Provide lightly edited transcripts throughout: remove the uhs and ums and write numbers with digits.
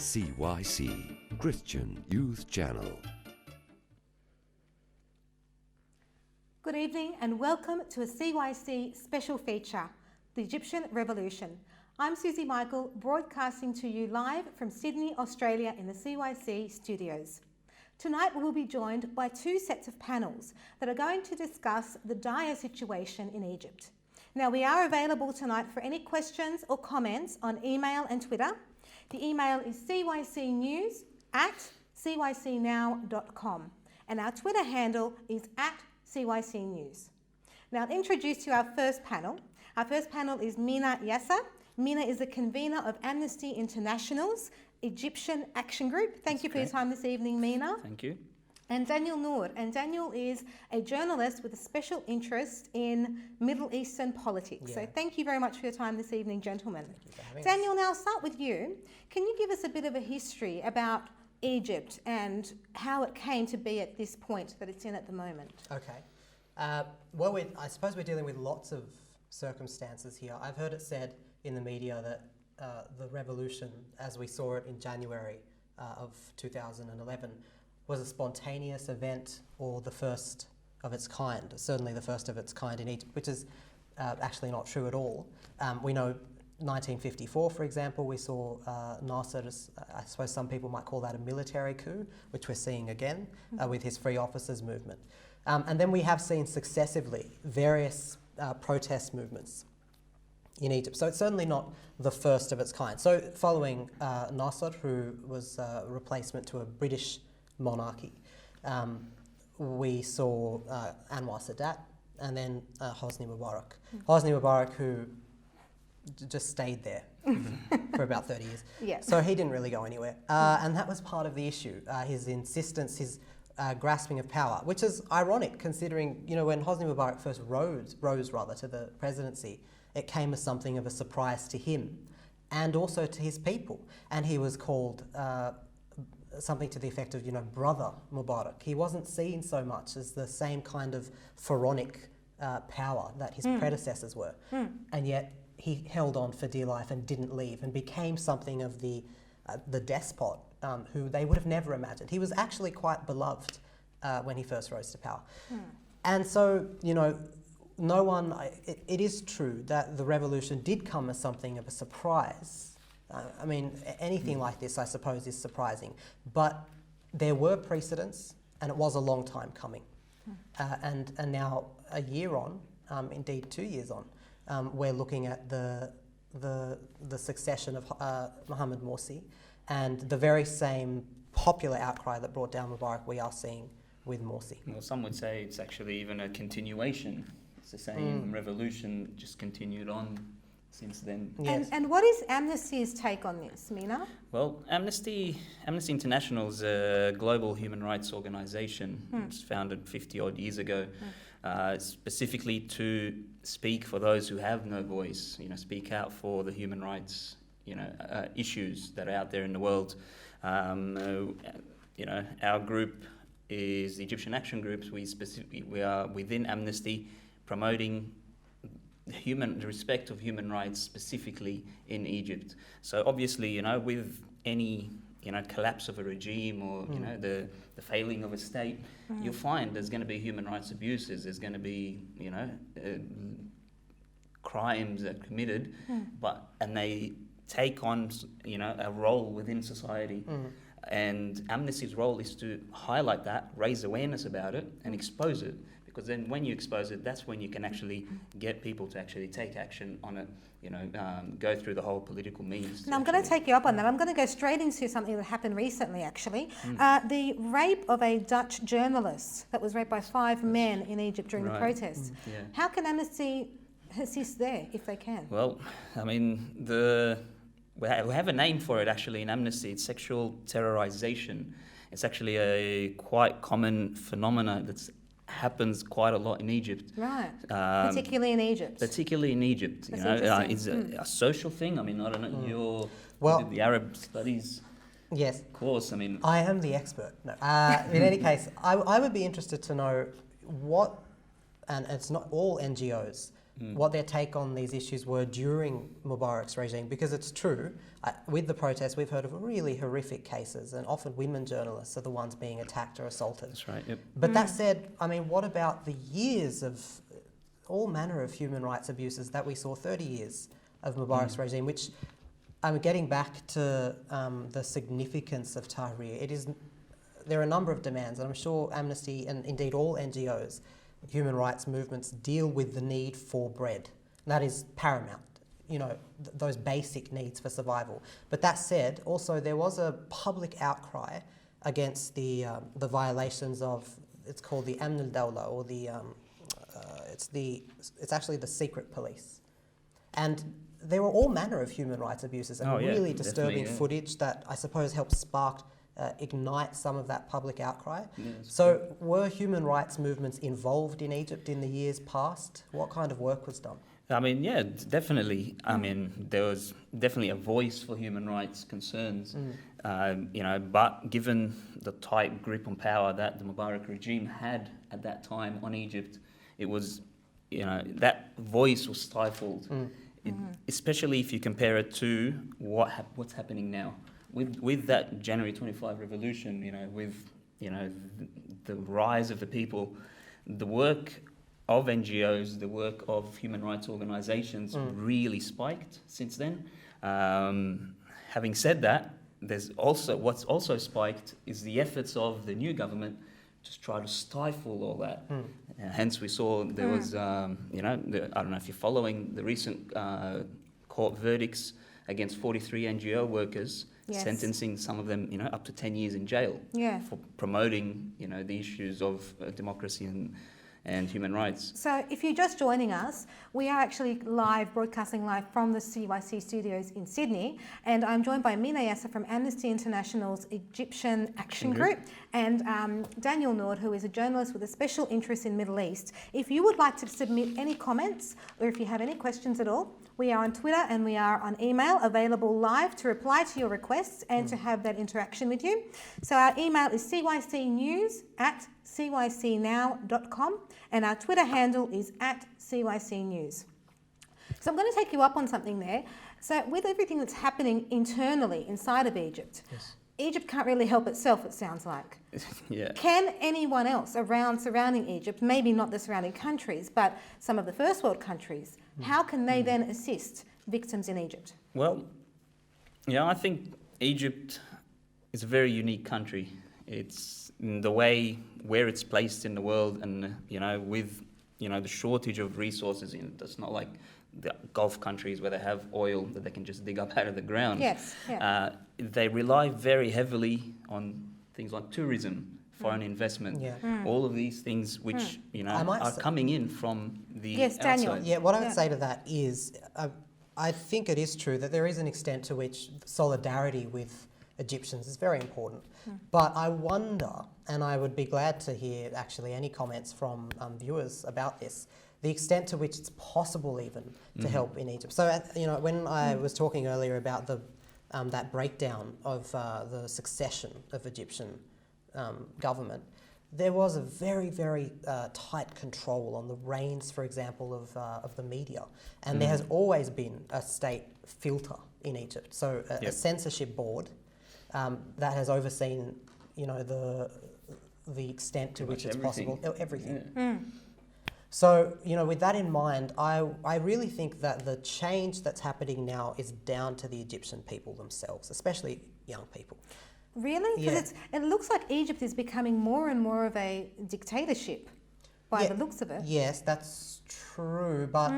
CYC, Christian Youth Channel. Good evening and welcome to a CYC special feature, the Egyptian Revolution. I'm Suzy Michael, broadcasting to you live from Sydney, Australia in the CYC studios. Tonight we will be joined by two sets of panels that are going to discuss the dire situation in Egypt. Now we are available tonight for any questions or comments on email and Twitter. The email is cycnews@cycnow.com and our Twitter handle is @CYCnews. Now I'll introduce you our first panel. Our first panel is Mina Yasser. Mina is the convener of Amnesty International's Egyptian Action Group. Thank you for your time this evening, Mina. Thank you. And Daniel Noor. And Daniel is a journalist with a special interest in Middle Eastern politics. So thank you very much for your time this evening, gentlemen. Thank you for having Daniel, us. now I'll start with you. Can you give us a bit of a history about Egypt and how it came to be at this point that it's in at the moment? Okay. I suppose we're dealing with lots of circumstances here. I've heard it said in the media that the revolution, as we saw it in January of 2011, was a spontaneous event or the first of its kind, certainly the first of its kind in Egypt, which is actually not true at all. We know 1954, for example, we saw Nasser, I suppose some people might call that a military coup, which we're seeing again with his Free Officers movement. And then we have seen successively various protest movements in Egypt. So it's certainly not the first of its kind. So following Nasser, who was a replacement to a British monarchy, we saw Anwar Sadat and then Hosni Mubarak. Hosni Mubarak, who just stayed there for about 30 years. Yeah. So he didn't really go anywhere. And that was part of the issue, his insistence, his grasping of power, which is ironic considering, when Hosni Mubarak first rose to the presidency, it came as something of a surprise to him and also to his people. And he was called something to the effect of, Brother Mubarak. He wasn't seen so much as the same kind of pharaonic power that his predecessors were. And yet he held on for dear life and didn't leave and became something of the despot who they would have never imagined. He was actually quite beloved when he first rose to power. And so, it is true that the revolution did come as something of a surprise. Anything like this, I suppose, is surprising. But there were precedents, and it was a long time coming. And now, a year on, indeed 2 years on, we're looking at the succession of Mohamed Morsi, and the very same popular outcry that brought down Mubarak we are seeing with Morsi. Well, some would say it's actually even a continuation. It's the same revolution, just continued on since then. Yes. And what is Amnesty's take on this, Mina? Well, Amnesty International is a global human rights organisation. It's founded 50 odd years ago, specifically to speak for those who have no voice. Speak out for the human rights, issues that are out there in the world. Our group is the Egyptian Action Group. We are within Amnesty, promoting the respect of human rights specifically in Egypt. So obviously, with any collapse of a regime or the failing of a state, you'll find there's going to be human rights abuses. There's going to be crimes that are committed, and they take on a role within society. And Amnesty's role is to highlight that, raise awareness about it, and expose it. Because then when you expose it, that's when you can actually get people to actually take action on it, go through the whole political means. Now I'm going to take you up on that. I'm going to go straight into something that happened recently, actually. The rape of a Dutch journalist that was raped by 5 men in Egypt during the protests. How can Amnesty assist there, if they can? Well, we have a name for it actually in Amnesty. It's sexual terrorization. It's actually a quite common phenomena that's happens quite a lot in Egypt. Right. Particularly in Egypt. Particularly in Egypt. It's a social thing. I don't know, you did the Arab studies course. I am the expert. No. In any case, I would be interested to know what, and it's not all NGOs, what their take on these issues were during Mubarak's regime, because it's true, with the protests we've heard of really horrific cases, and often women journalists are the ones being attacked or assaulted. That's right, yep. But that said, I mean, what about the years of all manner of human rights abuses that we saw, 30 years of Mubarak's regime, which, getting back to the significance of Tahrir, there are a number of demands, and I'm sure Amnesty and indeed all NGOs, human rights movements, deal with the need for bread. That is paramount, those basic needs for survival. But that said, also there was a public outcry against the violations of, it's called the Amn al-Dawla, or it's actually the secret police. And there were all manner of human rights abuses and really disturbing footage that I suppose helped ignite some of that public outcry. Yes. So were human rights movements involved in Egypt in the years past? What kind of work was done? I mean, yeah, definitely. I mean, there was definitely a voice for human rights concerns, but given the tight grip on power that the Mubarak regime had at that time on Egypt, it was, that voice was stifled, especially if you compare it to what's happening now. With that January 25 revolution, with the rise of the people, the work of NGOs, the work of human rights organisations really spiked since then. Having said that, what's also spiked is the efforts of the new government to try to stifle all that. Hence, we saw there was, I don't know if you're following the recent court verdicts against 43 NGO workers. Yes. Sentencing some of them, up to 10 years in jail for promoting, the issues of democracy and human rights. So if you're just joining us, we are actually broadcasting live from the CYC studios in Sydney, and I'm joined by Mina Yasser from Amnesty International's Egyptian Action Group, and Daniel Nord, who is a journalist with a special interest in Middle East. If you would like to submit any comments, or if you have any questions at all, we are on Twitter and we are on email, available live to reply to your requests and to have that interaction with you. So our email is cycnews@cycnow.com, and our Twitter handle is @cycnews. So I'm going to take you up on something there. So with everything that's happening internally inside of Egypt, Egypt can't really help itself, it sounds like. Yeah. Can anyone else surrounding Egypt, maybe not the surrounding countries, but some of the first world countries, how can they then assist victims in Egypt? Well, I think Egypt is a very unique country. It's in the way where it's placed in the world, and with the shortage of resources. It's not like the Gulf countries where they have oil that they can just dig up out of the ground. Yes. Yeah. They rely very heavily on things like tourism, foreign investment, all of these things which are coming in from the outside. Daniel. Yeah, what I would say to that is, I think it is true that there is an extent to which solidarity with Egyptians is very important. But I wonder, and I would be glad to hear actually any comments from viewers about this, the extent to which it's possible even to help in Egypt. So, when I was talking earlier about that breakdown of the succession of Egyptian government, there was a very, very tight control on the reins, for example, of the media. And there has always been a state filter in Egypt. So a censorship board that has overseen, the extent to which it's possible. Everything. Yeah. So, with that in mind, I really think that the change that's happening now is down to the Egyptian people themselves, especially young people. Really? Because it looks like Egypt is becoming more and more of a dictatorship by the looks of it. Yes, that's true. But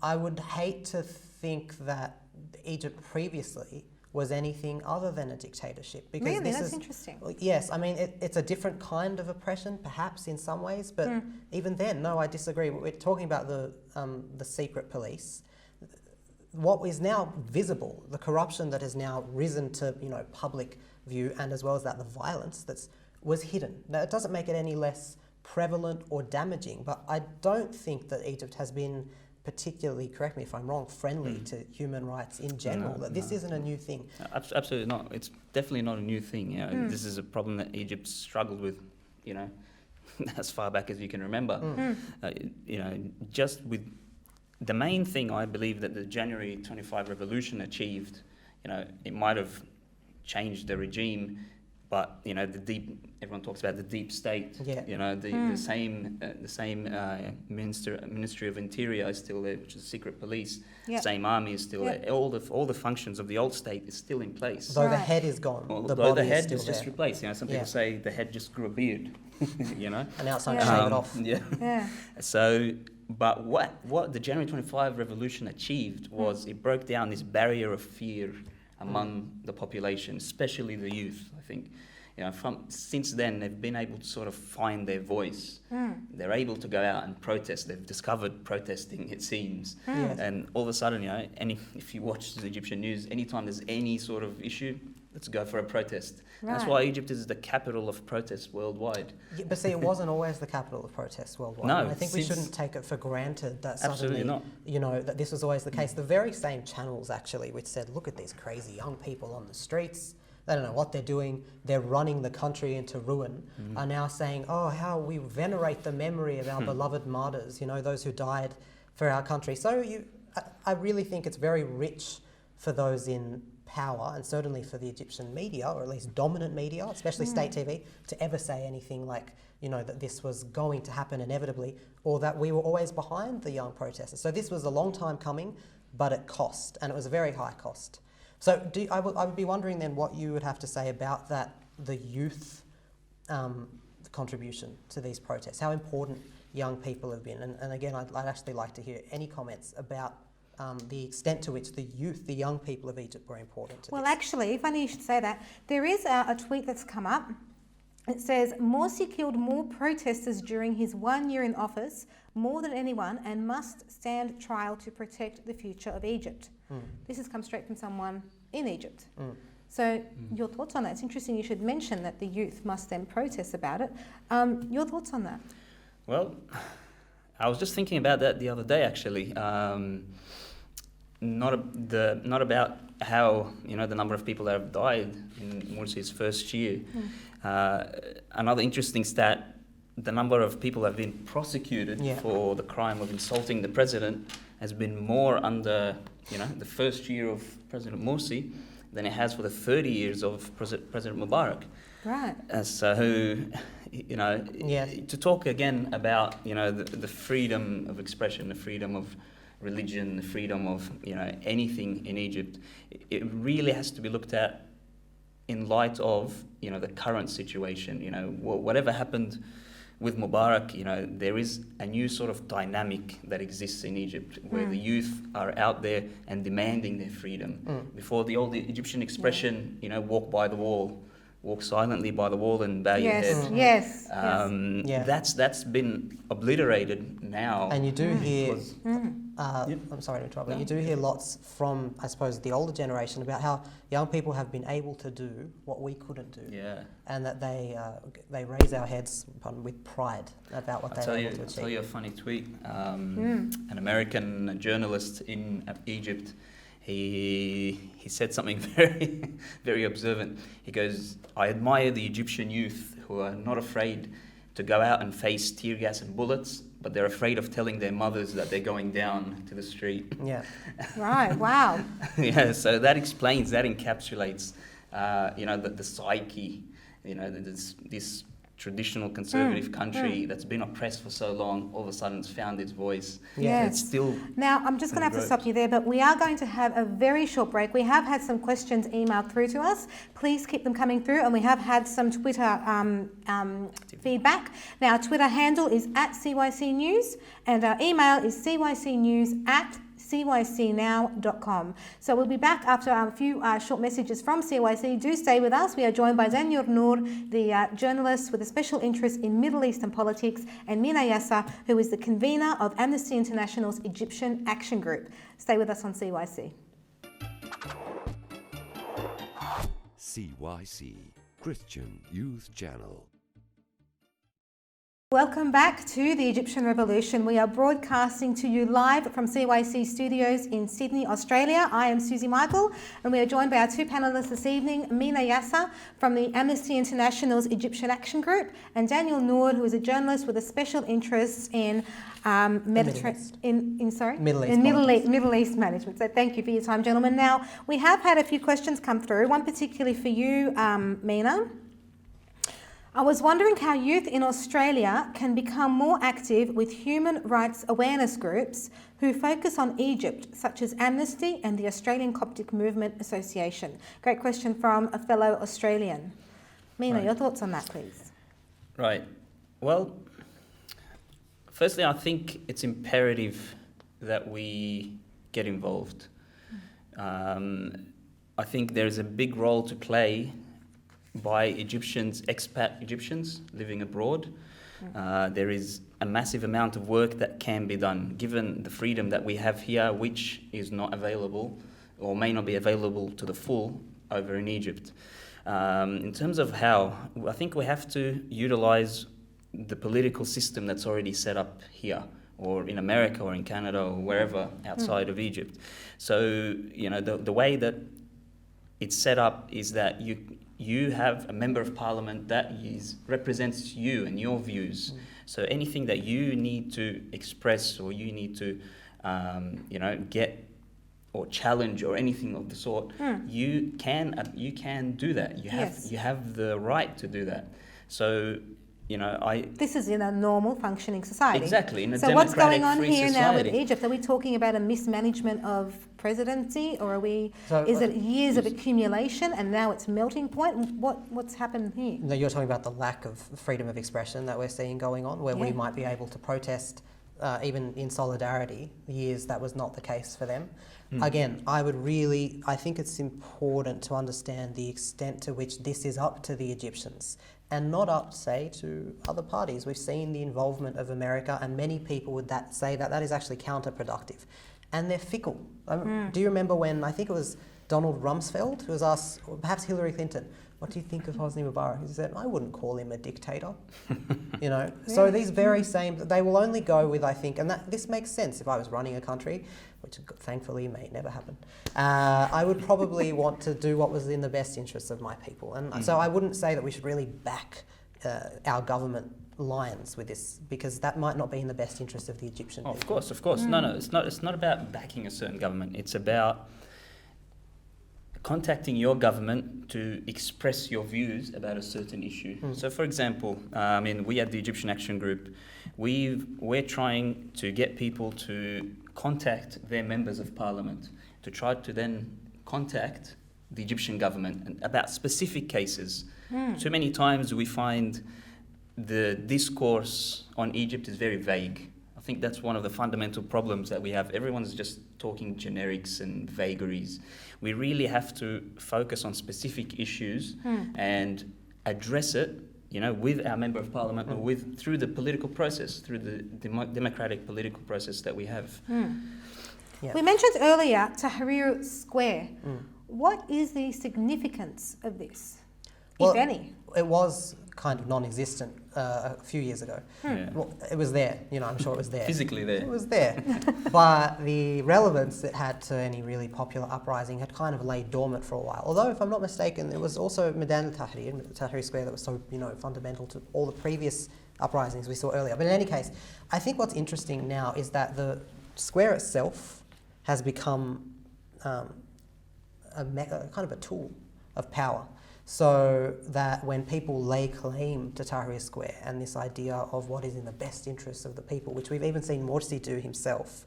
I would hate to think that Egypt previously was anything other than a dictatorship. Because really? That's interesting. Yes, it's a different kind of oppression, perhaps in some ways, but even then, no, I disagree. We're talking about the secret police. What is now visible, the corruption that has now risen to public view, and as well as that, the violence was hidden. Now, it doesn't make it any less prevalent or damaging, but I don't think that Egypt has been particularly, correct me if I'm wrong, friendly to human rights in general. This isn't a new thing. Absolutely not. It's definitely not a new thing. This is a problem that Egypt struggled with, as far back as you can remember. Just with the main thing I believe that the January 25 revolution achieved, it might have changed the regime, but everyone talks about the deep state. Yeah. The same Ministry of Interior is still there, which is secret police. Yep. Same army is still Yep. there. All the functions of the old state is still in place. Though the Right. head is gone, the Although body the head is still is just there. replaced. Some people Yeah. say the head just grew a beard. And now it's time Yeah. to shave it off. Yeah. Yeah. So, but what the January 25 revolution achieved was it broke down this barrier of fear among the population, especially the youth. I think, since then they've been able to sort of find their voice. They're able to go out and protest. They've discovered protesting, it seems. Yes. And all of a sudden, if you watch the Egyptian news, anytime there's any sort of issue, let's go for a protest. That's Right. why Egypt is the capital of protests worldwide. Yeah, but see, it wasn't always the capital of protests worldwide. No, And I think we since- shouldn't take it for granted that Absolutely suddenly, not. that this was always the case. The very same channels, actually, which said, look at these crazy young people on the streets. They don't know what they're doing. They're running the country into ruin. Are now saying, oh, how we venerate the memory of our beloved martyrs, those who died for our country. So I really think it's very rich for those in power, and certainly for the Egyptian media, or at least dominant media, especially state TV, to ever say anything like, that this was going to happen inevitably, or that we were always behind the young protesters. So this was a long time coming, but it cost, and it was a very high cost. So I would be wondering then what you would have to say about that, the youth contribution to these protests, how important young people have been. And again, I'd actually like to hear any comments about the extent to which the youth, the young people of Egypt were important to Well, this. actually, funny you should say that. There is a tweet that's come up. It says, Morsi killed more protesters during his 1 year in office, more than anyone, and must stand trial to protect the future of Egypt. This has come straight from someone in Egypt. So your thoughts on that? It's interesting you should mention that the youth must then protest about it. Your thoughts on that? Well, I was just thinking about that the other day, actually. Not about how the number of people that have died in Morsi's first year. Another interesting stat: the number of people that have been prosecuted for the crime of insulting the president has been more under the first year of President Morsi than it has for the 30 years of President Mubarak. Right. So, to talk again about the freedom of expression, the freedom of religion, the freedom of anything in Egypt, it really has to be looked at in light of the current situation. Whatever happened with Mubarak, there is a new sort of dynamic that exists in Egypt where the youth are out there and demanding their freedom. Before, the old Egyptian expression, walk by the wall, walk silently by the wall and bow your head. Yes. That's been obliterated now. And you do hear, because- I'm sorry to interrupt, but No. you do hear lots from, I suppose, the older generation about how young people have been able to do what we couldn't do. Yeah. And that they raise our heads with pride about what they're able to I'll achieve. tell you a funny tweet. An American journalist in Egypt, he said something very, very observant. He goes, I admire the Egyptian youth who are not afraid to go out and face tear gas and bullets, but they're afraid of telling their mothers that they're going down to the street. Yeah. Right. Wow. Yeah, so that encapsulates, the psyche, this traditional conservative country that's been oppressed for so long, all of a sudden it's found its voice. Yeah. It's still... Now, I'm just going to have to stop you there, but we are going to have a very short break. We have had some questions emailed through to us. Please keep them coming through, and we have had some Twitter feedback. Now, our Twitter handle is @CYC News, and our email is cycnews@cycnow.com. So we'll be back after a few short messages from CYC. Do stay with us. We are joined by Zanur Noor, the journalist with a special interest in Middle Eastern politics, and Mina Yasser, who is the convener of Amnesty International's Egyptian Action Group. Stay with us on CYC. CYC, Christian Youth Channel. Welcome back to the Egyptian Revolution. We are broadcasting to you live from CYC studios in Sydney, Australia. I am Suzy Michael, and we are joined by our two panellists this evening, Mina Yasser from the Amnesty International's Egyptian Action Group, and Daniel Noor, who is a journalist with a special interest in Middle East management. So thank you for your time, gentlemen. Now, we have had a few questions come through, one particularly for you, Mina. I was wondering how youth in Australia can become more active with human rights awareness groups who focus on Egypt, such as Amnesty and the Australian Coptic Movement Association. Great question from a fellow Australian. Mina, your thoughts on that, please? Right. Well, firstly, I think it's imperative that we get involved. I think there's a big role to play by Egyptians, expat Egyptians living abroad. There is a massive amount of work that can be done, given the freedom that we have here, which is not available or may not be available to the full over in Egypt. In terms of how, I think we have to utilize the political system that's already set up here, or in America or in Canada or wherever outside of Egypt. So, you know, the way that it's set up is that you have a member of parliament that represents you and your views. So anything that you need to express or you need to, get or challenge or anything of the sort, you can do that. You have the right to do that. So, this is in a normal functioning society. Exactly. In a democratic, what's going on here society. Now with Egypt? Are we talking about a mismanagement of presidency, or is it years of accumulation and now it's melting point? What's happened here? No, you're talking about the lack of freedom of expression that we're seeing going on, where we might be able to protest even in solidarity. Years that was not the case for them. Again, I think it's important to understand the extent to which this is up to the Egyptians and not up, say, to other parties. We've seen the involvement of America, and many people would say that is actually counterproductive. And they're fickle. Do you remember when, I think it was Donald Rumsfeld, who was asked, or perhaps Hillary Clinton, what do you think of Hosni Mubarak? He said, I wouldn't call him a dictator. So these very same, they will only go with, I think, and this makes sense if I was running a country, which thankfully may never happen. I would probably want to do what was in the best interests of my people. And so I wouldn't say that we should really back our government lines with this, because that might not be in the best interest of the Egyptian people. Of course. No, it's not about backing a certain government. It's about contacting your government to express your views about a certain issue. So, for example, we at the Egyptian Action Group, we're trying to get people to contact their members of parliament, to try to then contact the Egyptian government about specific cases. Too many times we find the discourse on Egypt is very vague. I think that's one of the fundamental problems that we have. Everyone's just talking generics and vagaries. We really have to focus on specific issues and address it, with our member of parliament or through the political process, through the democratic political process that we have. Yeah. We mentioned earlier Tahrir Square. What is the significance of this, if any? It was kind of non-existent a few years ago. Well, it was there, I'm sure it was there. Physically there. It was there. But the relevance it had to any really popular uprising had kind of laid dormant for a while. Although, if I'm not mistaken, it was also Maidan al-Tahrir, Tahrir Square, that was so, fundamental to all the previous uprisings we saw earlier. But in any case, I think what's interesting now is that the square itself has become kind of a tool of power. So that when people lay claim to Tahrir Square and this idea of what is in the best interests of the people, which we've even seen Morsi do himself,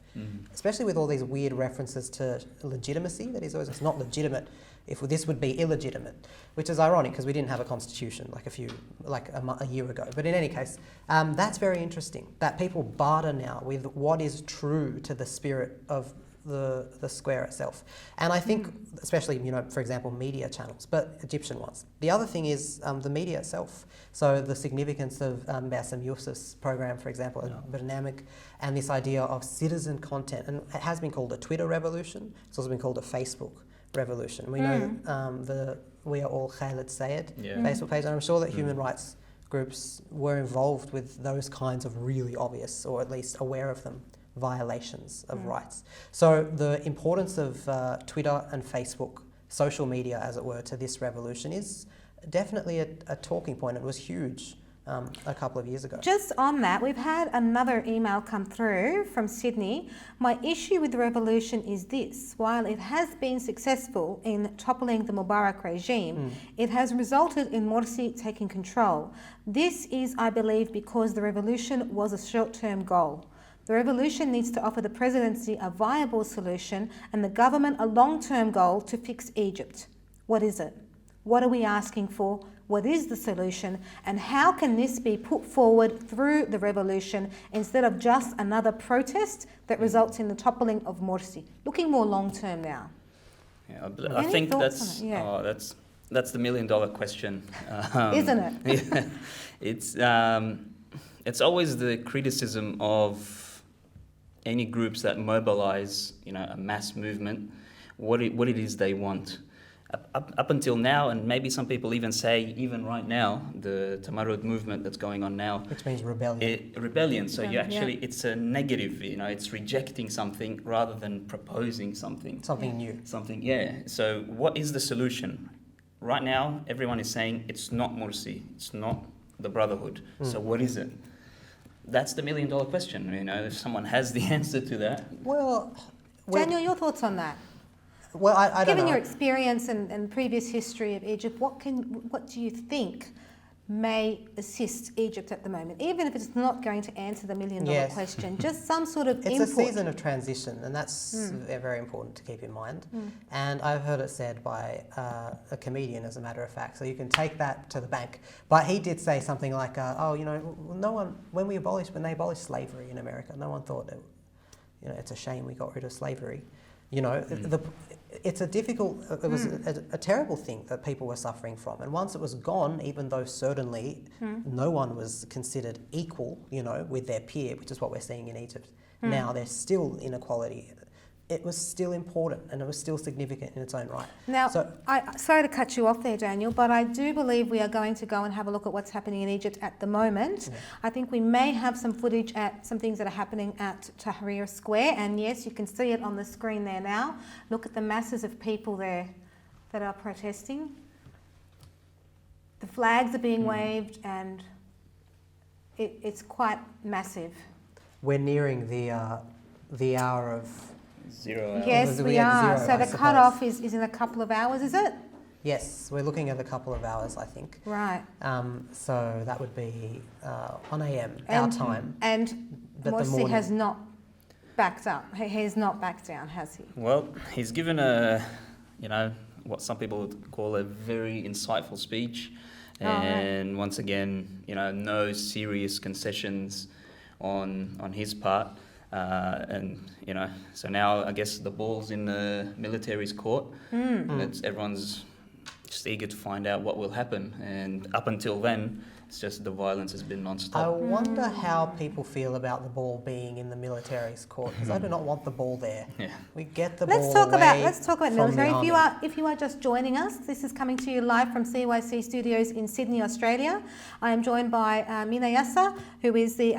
especially with all these weird references to legitimacy, that he's always, it's not legitimate, if this would be illegitimate, which is ironic because we didn't have a constitution a year ago. But in any case, that's very interesting, that people barter now with what is true to the spirit of the square itself. And I think, especially, for example, media channels, but Egyptian ones. The other thing is the media itself. So the significance of Bassem Youssef's program, for example, Barnamik, and this idea of citizen content. And it has been called a Twitter revolution. It's also been called a Facebook revolution. We know We Are All Khaled Sayed Facebook page, and I'm sure that human rights groups were involved with those kinds of really obvious, or at least aware of them, violations of rights. So the importance of Twitter and Facebook, social media as it were, to this revolution is definitely a talking point. It was huge a couple of years ago. Just on that, we've had another email come through from Sydney. My issue with the revolution is this: while it has been successful in toppling the Mubarak regime, it has resulted in Morsi taking control. This is, I believe, because the revolution was a short-term goal. The revolution needs to offer the presidency a viable solution and the government a long-term goal to fix Egypt. What is it? What are we asking for? What is the solution? And how can this be put forward through the revolution instead of just another protest that results in the toppling of Morsi? Looking more long-term now. Yeah, I think that's the million-dollar question. Isn't it? Yeah. It's always the criticism of any groups that mobilize, a mass movement, what it is they want. Up until now, and maybe some people even say, even right now, the Tamarud movement that's going on now. Which means rebellion. Rebellion. So it's a negative, it's rejecting something rather than proposing something. Something new. Something, yeah. So what is the solution? Right now, everyone is saying it's not Morsi, it's not the Brotherhood. So what is it? That's the million-dollar question. If someone has the answer to that. Well, Daniel, your thoughts on that? Well, I don't know. Given your experience and previous history of Egypt, what do you think may assist Egypt at the moment, even if it's not going to answer the million-dollar question? Just some sort of input. It's a season of transition, and that's very important to keep in mind. And I've heard it said by a comedian, as a matter of fact, so you can take that to the bank. But he did say something like, no one, when they abolished slavery in America, no one thought that, it's a shame we got rid of slavery. It's a difficult, it was a terrible thing that people were suffering from. And once it was gone, even though certainly no one was considered equal, with their peer, which is what we're seeing in Egypt. Now there's still inequality. It was still important and it was still significant in its own right. Now, sorry to cut you off there, Daniel, but I do believe we are going to go and have a look at what's happening in Egypt at the moment. I think we may have some footage at some things that are happening at Tahrir Square, and yes, you can see it on the screen there now. Look at the masses of people there that are protesting. The flags are being waved and it's quite massive. We're nearing the hour of... 0 hours. Yes, we are. So the cut-off is in a couple of hours, is it? Yes, we're looking at a couple of hours, I think. Right. So that would be 1 a.m. our time. And Morsi has not backed up. He has not backed down, has he? Well, he's given what some people would call a very insightful speech. And once again, no serious concessions on his part. So now I guess the ball's in the military's court. Everyone's just eager to find out what will happen. And up until then, it's just the violence has been non-stop. I wonder how people feel about the ball being in the military's court, because I do not want the ball there. Yeah. We get the ball away. Let's talk about military. If you are just joining us, this is coming to you live from CYC studios in Sydney, Australia. I am joined by Mina Yasser, who is the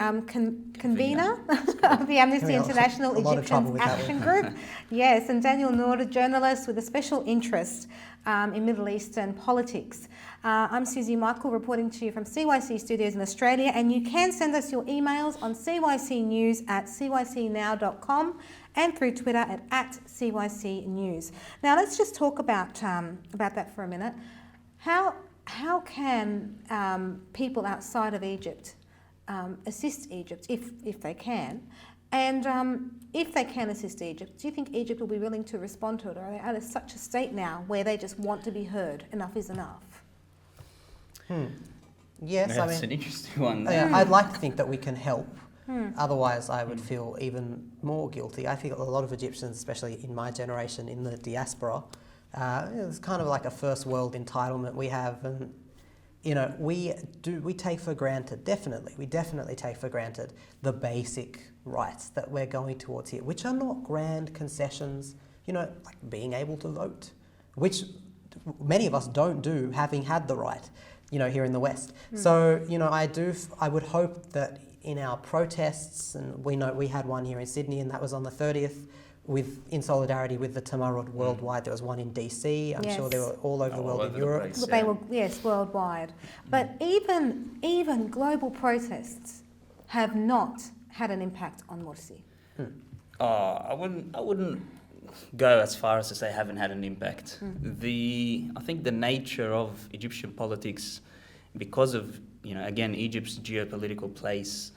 convener of the Amnesty International Egyptian Action Group. Yes, and Daniel Noor, a journalist with a special interest in Middle Eastern politics. I'm Suzy Michael, reporting to you from CYC Studios in Australia, and you can send us your emails on cycnews@cycnow.com and through Twitter at @CYCnews. Now let's just talk about that for a minute. How can people outside of Egypt assist Egypt if they can? And if they can assist Egypt, do you think Egypt will be willing to respond to it, or are they at such a state now where they just want to be heard? Enough is enough. Yes, that's an interesting one. I'd like to think that we can help. Otherwise, I would feel even more guilty. I think a lot of Egyptians, especially in my generation, in the diaspora, it's kind of like a first world entitlement we have, and we take for granted. We definitely take for granted the basic rights that we're going towards here, which are not grand concessions. Like being able to vote, which many of us don't do, having had the right. here in the West. So, I would hope that in our protests, and we know we had one here in Sydney, and that was on the 30th, in solidarity with the Tamarod worldwide. There was one in DC. I'm sure they were all over the world in Europe. They were, yes, worldwide. But even global protests have not had an impact on Morsi. I wouldn't go as far as to say haven't had an impact. I think the nature of Egyptian politics, because of again Egypt's geopolitical place,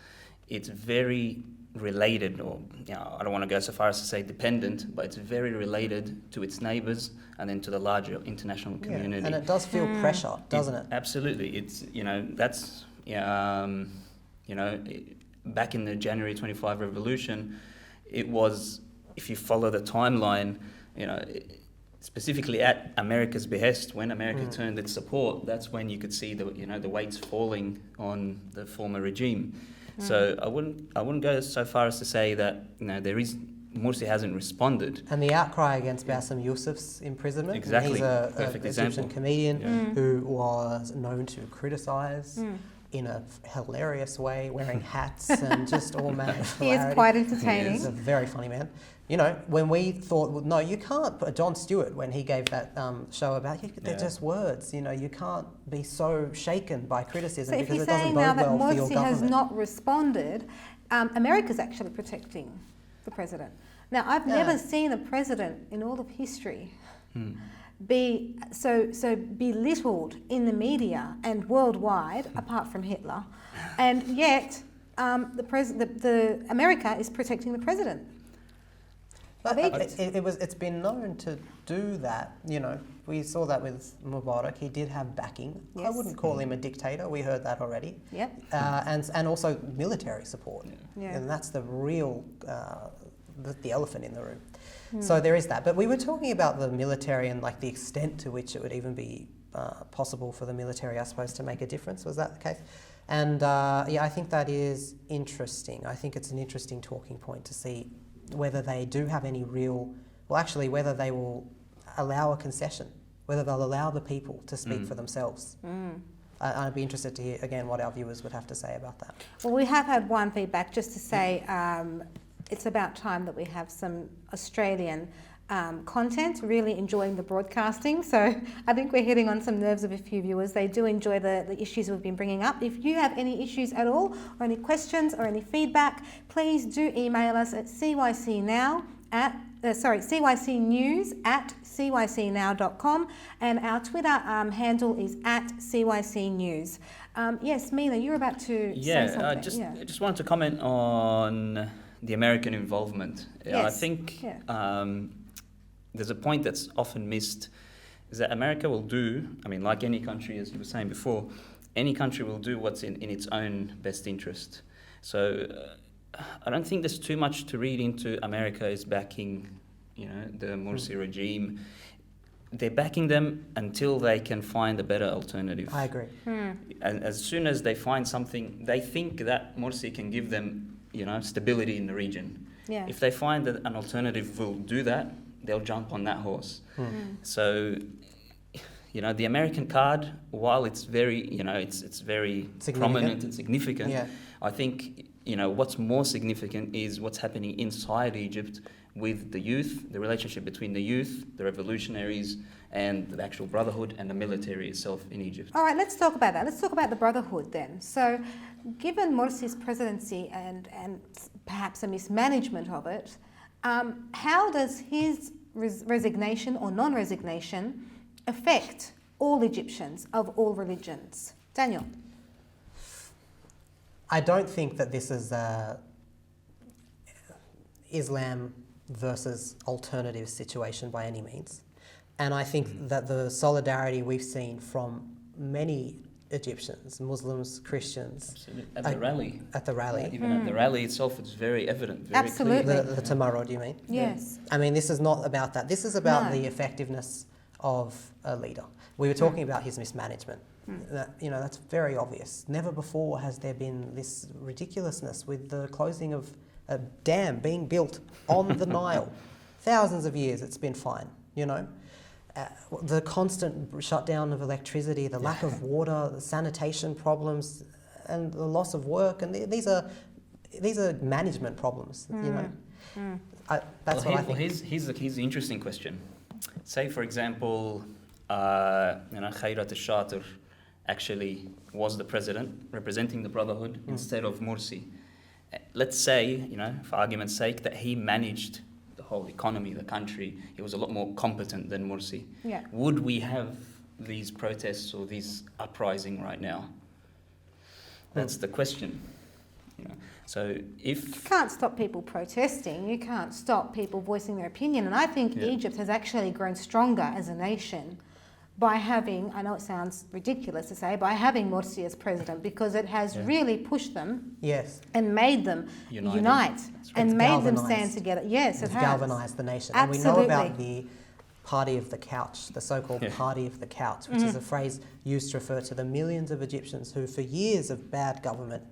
it's very related, or I don't want to go so far as to say dependent, but it's very related to its neighbours and then to the larger international community. And it does feel pressure, doesn't it? Absolutely. It's that's back in the January 25 revolution, it was, if you follow the timeline, specifically at America's behest, when America turned its support, that's when you could see the weights falling on the former regime. So I wouldn't go so far as to say that Morsi hasn't responded. And the outcry against Bassem Youssef's imprisonment. Exactly. He's an Perfect Egyptian example. comedian who was known to criticise in a hilarious way, wearing hats and just all manner of He is hilarity. quite entertaining. He's a very funny man. When we thought, well, no, you can't put Jon Stewart, when he gave that show about, they're just words, you can't be so shaken by criticism So if because you're it doesn't saying bode now that well for your Morsi government. has not responded, America's actually protecting the president. Now, I've never seen a president in all of history be so belittled in the media and worldwide, apart from Hitler, and yet the America is protecting the president. But it's been known to do that. We saw that with Mubarak. He did have backing. Yes. I wouldn't call him a dictator. We heard that already. Yep. And also military support. Yeah. And that's the real the elephant in the room. So there is that. But we were talking about the military and the extent to which it would even be possible for the military, I suppose, to make a difference. Was that the case? And I think that is interesting. I think it's an interesting talking point to see whether they do have any whether they will allow a concession, whether they'll allow the people to speak for themselves. I'd be interested to hear, again, what our viewers would have to say about that. Well, we have had one feedback just to say it's about time that we have some Australian content, really enjoying the broadcasting. So I think we're hitting on some nerves of a few viewers. They do enjoy the issues we've been bringing up. If you have any issues at all, or any questions or any feedback, please do email us at cycnews@cycnow.com, and our Twitter handle is @cycnews. Yes, Mina, you're about to say something. I just wanted to comment on the American involvement. Yes. I think there's a point that's often missed, is that America will do, like any country, as you were saying before, any country will do what's in its own best interest. So I don't think there's too much to read into America is backing, the Morsi regime. They're backing them until they can find a better alternative. I agree. And as soon as they find something, they think that Morsi can give them, stability in the region. Yeah. If they find that an alternative will do that, they'll jump on that horse. So, the American card, while it's very, it's very prominent and significant, I think, what's more significant is what's happening inside Egypt with the youth, the relationship between the youth, the revolutionaries, and the actual brotherhood and the military itself in Egypt. All right, let's talk about that. Let's talk about the brotherhood then. So, given Morsi's presidency and perhaps a mismanagement of it, how does his resignation or non-resignation affect all Egyptians of all religions? Daniel? I don't think that this is Islam versus alternative situation by any means. And I think that the solidarity we've seen from many Egyptians, Muslims, Christians. Absolutely. At the rally. At the rally. Even at the rally itself, it's very evident, very Absolutely. clear. The Tamarod, you mean? Yes. This is not about that. This is about No. the effectiveness of a leader. We were talking about his mismanagement. That's very obvious. Never before has there been this ridiculousness with the closing of a dam being built on the Nile. Thousands of years it's been fine, the constant shutdown of electricity, the lack of water, the sanitation problems, and the loss of work, and these are management problems. You know, that's what I think. Well, here's the interesting question. Say, for example, Khairat al-Shatir actually was the president representing the Brotherhood instead of Morsi. Let's say, for argument's sake, that he managed the whole economy, the country. He was a lot more competent than Morsi. Yeah. Would we have these protests or these uprising right now? That's the question. So if you can't stop people protesting, you can't stop people voicing their opinion. And I think Egypt has actually grown stronger as a nation by having, I know it sounds ridiculous to say, by having Morsi as president, because it has really pushed them and made them unite and made them stand together. Yes, it has. Galvanised the nation. Absolutely. And we know about the party of the couch, the so-called party of the couch, which is a phrase used to refer to the millions of Egyptians who, for years of bad government,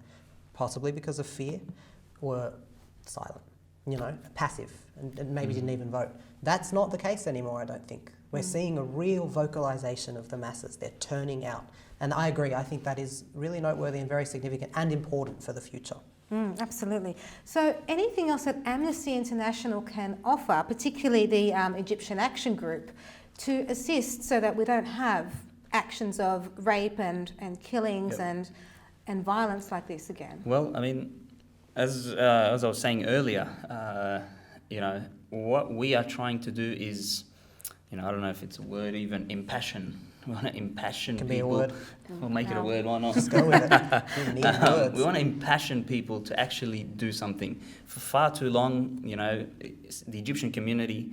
possibly because of fear, were silent, passive, and maybe didn't even vote. That's not the case anymore, I don't think. We're seeing a real vocalization of the masses. They're turning out. And I agree, I think that is really noteworthy and very significant and important for the future. Absolutely. So anything else that Amnesty International can offer, particularly the Egyptian Action Group, to assist so that we don't have actions of rape and killings and violence like this again? Well, I mean, as I was saying earlier, what we are trying to do is, I don't know if it's a word even, impassion. We want to impassion people. Can be a word. We'll make it a word, why not? Just go with it. We want to impassion people to actually do something. For far too long, the Egyptian community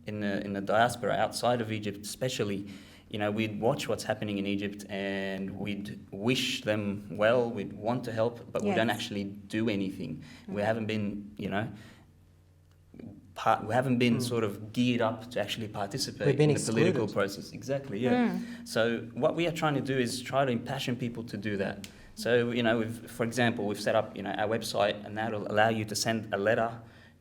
in the diaspora outside of Egypt especially, we'd watch what's happening in Egypt and we'd wish them well, we'd want to help, but we don't actually do anything. We haven't been, sort of geared up to actually participate in the political process. Exactly, So what we are trying to do is try to impassion people to do that. So, for example, we've set up, our website, and that'll allow you to send a letter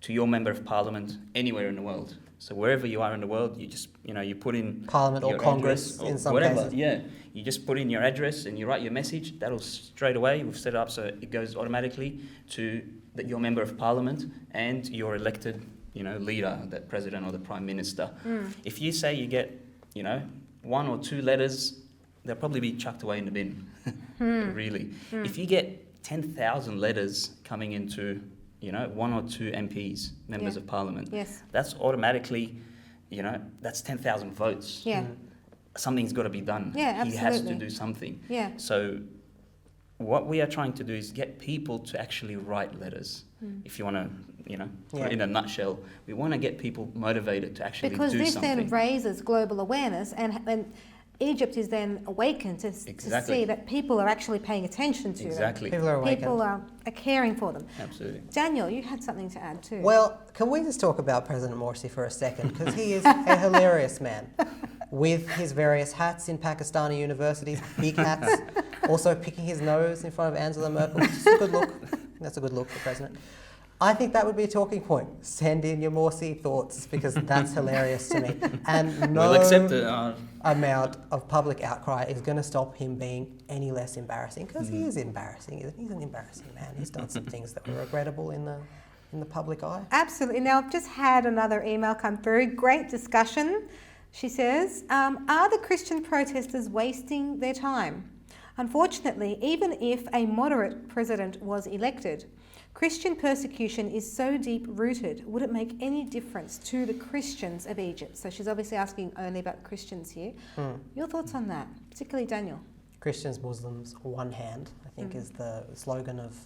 to your member of parliament anywhere in the world. So wherever you are in the world, you just, you put in Parliament or Congress or in some whatever. cases. Yeah, you just put in your address and you write your message. That'll straight away, we've set it up so it goes automatically to your member of parliament and your elected, leader, the president or the prime minister. If you say you get, 1 or 2 letters, they'll probably be chucked away in the bin, really. If you get 10,000 letters coming into 1 or 2 MPs, members of parliament, that's automatically, that's 10,000 votes. Something's got to be done. He has to do something. So what we are trying to do is get people to actually write letters. If you want to, put it in a nutshell, we want to get people motivated to actually do something. Because this then raises global awareness and Egypt is then awakened to see that people are actually paying attention to them. People are awakened. People are caring for them. Absolutely. Daniel, you had something to add too. Well, can we just talk about President Morsi for a second? Because he is a hilarious man with his various hats in Pakistani universities, big hats, also picking his nose in front of Angela Merkel, which is a good look. That's a good look for president. I think that would be a talking point. Send in your Morsi thoughts because that's hilarious to me. And no we'll accept it. amount of public outcry is going to stop him being any less embarrassing because he is embarrassing. He's an embarrassing man. He's done some things that were regrettable in the public eye. Absolutely. Now, I've just had another email come through. Great discussion. She says, are the Christian protesters wasting their time? Unfortunately, even if a moderate president was elected, Christian persecution is so deep-rooted, would it make any difference to the Christians of Egypt? So she's obviously asking only about Christians here. Your thoughts on that, particularly Daniel? Christians, Muslims, one hand, I think is the slogan of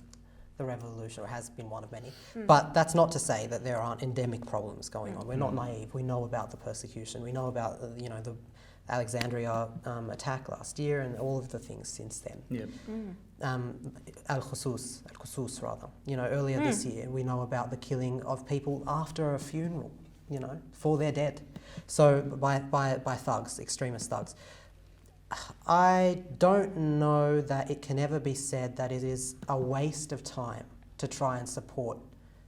the revolution, or has been one of many. But that's not to say that there aren't endemic problems going on. We're not naive. We know about the persecution. We know about, the Alexandria attack last year and all of the things since then. Al-Khusus rather. Earlier this year, we know about the killing of people after a funeral, for their dead. So by thugs, extremist thugs. I don't know that it can ever be said that it is a waste of time to try and support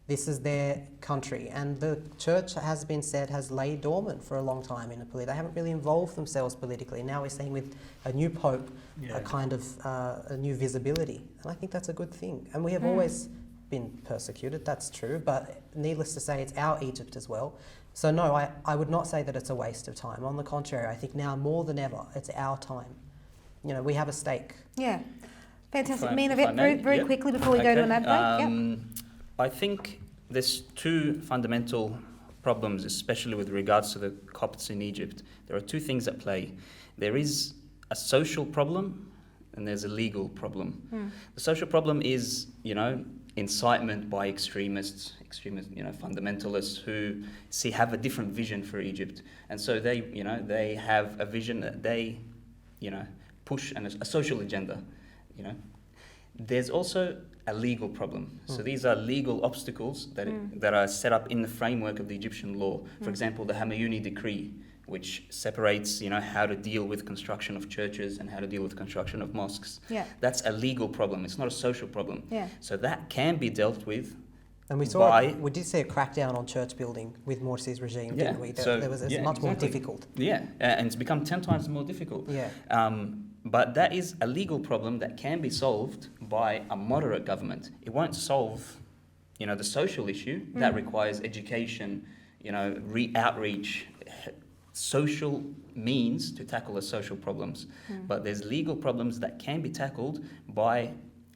This is their country, and the church has been said has laid dormant for a long time in Italy. They haven't really involved themselves politically. Now we're seeing with a new pope a kind of a new visibility, and I think that's a good thing. And we have always been persecuted, that's true, but needless to say, it's our Egypt as well. So no, I would not say that it's a waste of time. On the contrary, I think now more than ever, it's our time. You know, we have a stake. Yeah. Fantastic. If I Mina, may, very quickly before we go to an ad break. I think there's two fundamental problems, especially with regards to the Copts in Egypt. There are two things at play. There is a social problem and there's a legal problem. The social problem is, incitement by extremists, fundamentalists who have a different vision for Egypt. And so they have a vision that they, push a social agenda, There's also a legal problem. So these are legal obstacles that are set up in the framework of the Egyptian law. For example, the Hamayuni Decree, which separates, how to deal with construction of churches and how to deal with construction of mosques. Yeah. That's a legal problem. It's not a social problem. Yeah. So that can be dealt with. And we did see a crackdown on church building with Morsi's regime, didn't we? It's much more difficult. Yeah, and it's become 10 times more difficult. Yeah. But that is a legal problem that can be solved by a moderate government. It won't solve, the social issue. That requires education, outreach, social means to tackle the social problems. But there's legal problems that can be tackled by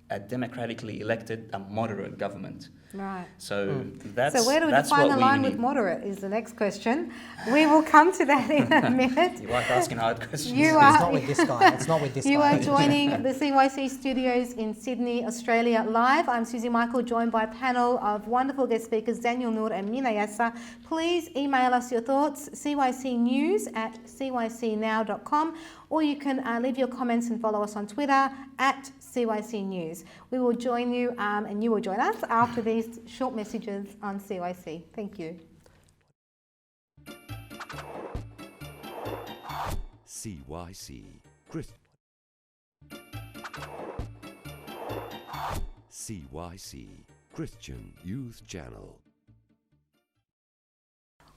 a democratically elected, a moderate government. Right. So So where do we define the line with moderate is the next question. We will come to that in a minute. You like asking hard questions. It's not with this guy. It's not with this You guy. are joining the CYC studios in Sydney, Australia live. I'm Suzy Michael, joined by a panel of wonderful guest speakers, Daniel Noor and Mina Yassa. Please email us your thoughts, cycnews@cycnow.com, or you can leave your comments and follow us on Twitter @CYC News. We will join you and you will join us after these short messages on CYC. Thank you. CYC Christian Youth Channel.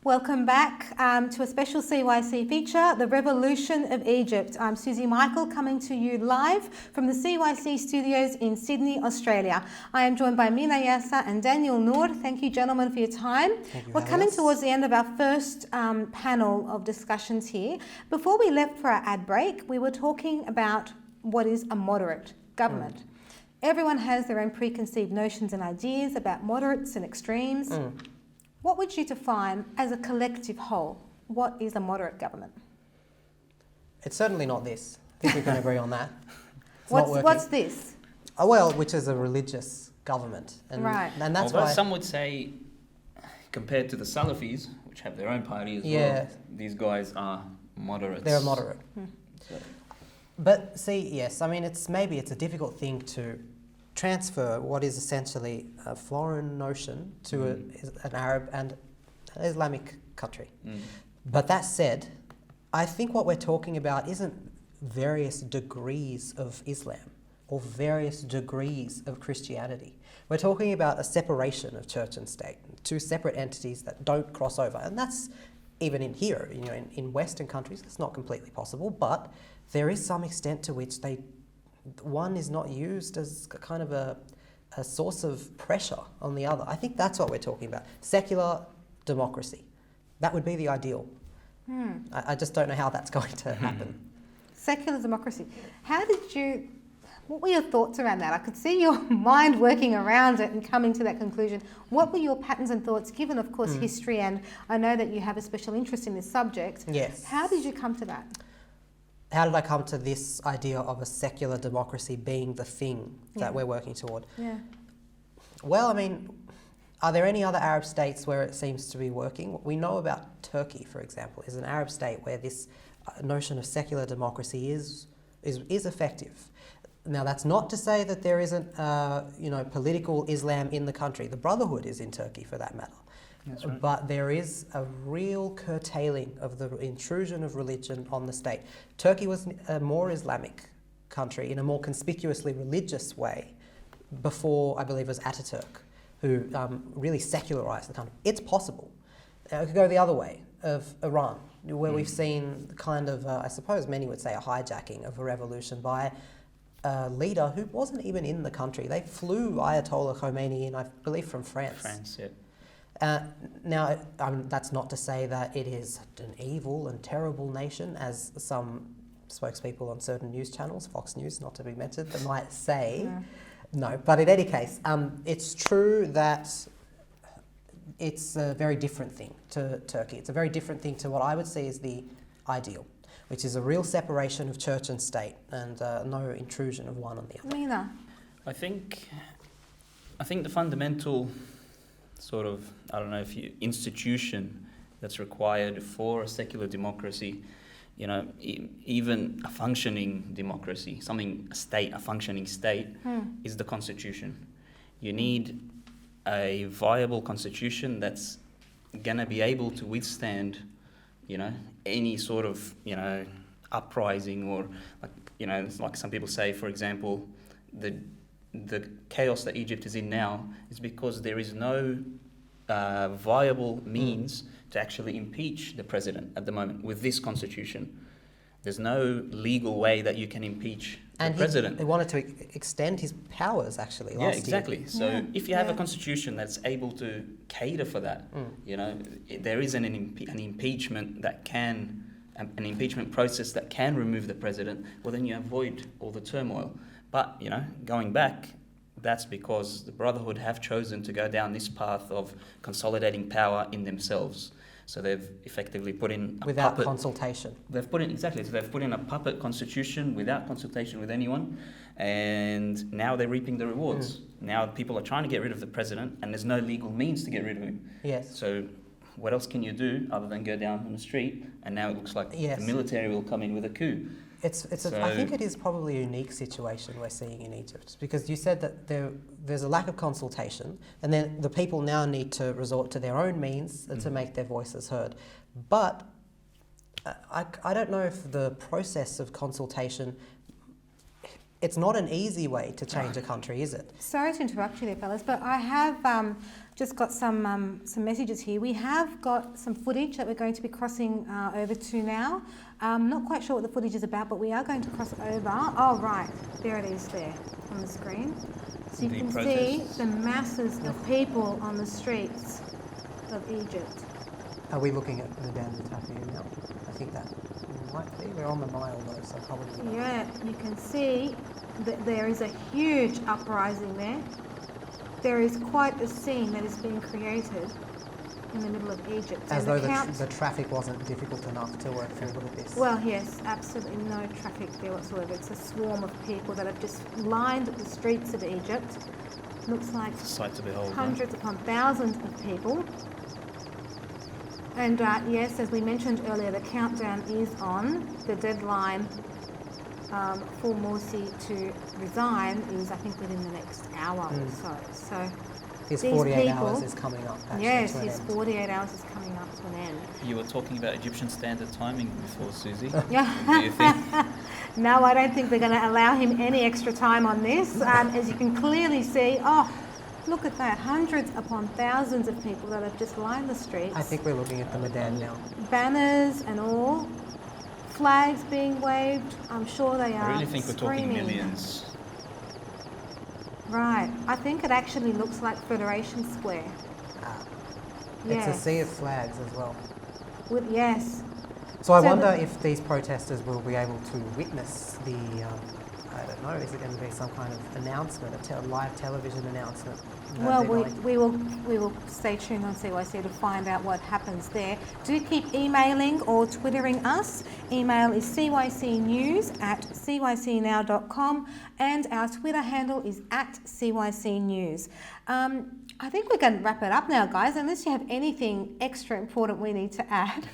Welcome back to a special CYC feature, The Revolution of Egypt. I'm Suzy Michael, coming to you live from the CYC studios in Sydney, Australia. I am joined by Mina Yassa and Daniel Noor. Thank you, gentlemen, for your time. We're coming towards the end of our first panel of discussions here. Before we left for our ad break, we were talking about what is a moderate government. Everyone has their own preconceived notions and ideas about moderates and extremes. What would you define as a collective whole? What is a moderate government? It's certainly not this. I think we can agree on that. What's this? Oh, well, which is a religious government. And, right. And that's Although why some would say, compared to the Salafis, which have their own party as well, these guys are moderates. They're moderate. But see, yes, I mean, it's a difficult thing to transfer what is essentially a foreign notion to an Arab and an Islamic country. But that said, I think what we're talking about isn't various degrees of Islam or various degrees of Christianity. We're talking about a separation of church and state, two separate entities that don't cross over. And that's even in here, in Western countries, it's not completely possible, but there is some extent to which one is not used as kind of a source of pressure on the other. I think that's what we're talking about. Secular democracy. That would be the ideal. I just don't know how that's going to happen. Secular democracy. What were your thoughts around that? I could see your mind working around it and coming to that conclusion. What were your patterns and thoughts, given, of course, history, and I know that you have a special interest in this subject. Yes. How did you come to that? How did I come to this idea of a secular democracy being the thing that we're working toward? Yeah. Well, I mean, are there any other Arab states where it seems to be working? We know about Turkey, for example, is an Arab state where this notion of secular democracy is effective. Now, that's not to say that there isn't, political Islam in the country. The Brotherhood is in Turkey, for that matter. That's right. But there is a real curtailing of the intrusion of religion on the state. Turkey was a more Islamic country in a more conspicuously religious way before, I believe, it was Ataturk who really secularized the country. It's possible. It could go the other way, of Iran, where we've seen kind of, I suppose many would say, a hijacking of a revolution by a leader who wasn't even in the country. They flew Ayatollah Khomeini in, I believe, from France. France, yeah. Now, that's not to say that it is an evil and terrible nation, as some spokespeople on certain news channels, Fox News not to be mentioned, that might say. Yeah. No, but in any case, it's true that it's a very different thing to Turkey. It's a very different thing to what I would see as the ideal, which is a real separation of church and state and no intrusion of one on the other. Mina. I think the fundamental sort of, I don't know if you, institution that's required for a secular democracy, you know, even a functioning democracy, a functioning state, is the constitution. You need a viable constitution that's going to be able to withstand, you know, any sort of, you know, uprising or, like, you know, like some people say, for example, the chaos that Egypt is in now is because there is no viable means to actually impeach the president at the moment with this constitution. There's no legal way that you can impeach the president. They wanted to extend his powers, actually, last year. Exactly. So if you have a constitution that's able to cater for that, you know, there is an impeachment that can, an impeachment process that can remove the president, well, then you avoid all the turmoil. But, you know, going back, that's because the Brotherhood have chosen to go down this path of consolidating power in themselves. So they've effectively put in a without puppet consultation. They've put in, exactly, so they've put in a puppet constitution without consultation with anyone, and now they're reaping the rewards. Now people are trying to get rid of the president, and there's no legal means to get rid of him. Yes. So what else can you do other than go down on the street? And now it looks like the military will come in with a coup. I think it is probably a unique situation we're seeing in Egypt, because you said that there's a lack of consultation, and then the people now need to resort to their own means to make their voices heard. But I don't know if the process of consultation, it's not an easy way to change a country, is it? Sorry to interrupt you there, fellas, but I have just got some messages here. We have got some footage that we're going to be crossing over to now. Not quite sure what the footage is about, but we are going to cross over. Oh, right. There it is there on the screen. So you can see the masses of people on the streets of Egypt. Are we looking at Madame de Tahrir now? I think that might be. We're on the Nile, though, so probably not. Yeah, you can see that there is a huge uprising there. There is quite a scene that is being created in the middle of Egypt. As though the traffic wasn't difficult enough to work through all of this. Well, yes, absolutely no traffic there whatsoever. It's a swarm of people that have just lined the streets of Egypt. Looks like Sight to behold, hundreds upon thousands of people. And yes, as we mentioned earlier, the countdown is on. The deadline for Morsi to resign is, I think, within the next hour or so. So his 48 hours is coming up. Yes, his 48 hours is coming up to an end. You were talking about Egyptian standard timing before, Suzy. Yeah. What do you think? No, I don't think we're going to allow him any extra time on this. As you can clearly see, oh, look at that, hundreds upon thousands of people that have just lined the streets. I think we're looking at the Medan now. Banners and all, flags being waved. I'm sure they are I really think we're talking screaming. millions. Right. I think it actually looks like Federation Square. It's a sea of flags as well. Yes. So I wonder if these protesters will be able to witness the, I don't know, is it going to be some kind of announcement, a live television announcement? Well, we will stay tuned on CYC to find out what happens there. Do keep emailing or twittering us. Email is cycnews@cycnow.com and our Twitter handle is @CYCnews. I think we're going to wrap it up now, guys, unless you have anything extra important we need to add.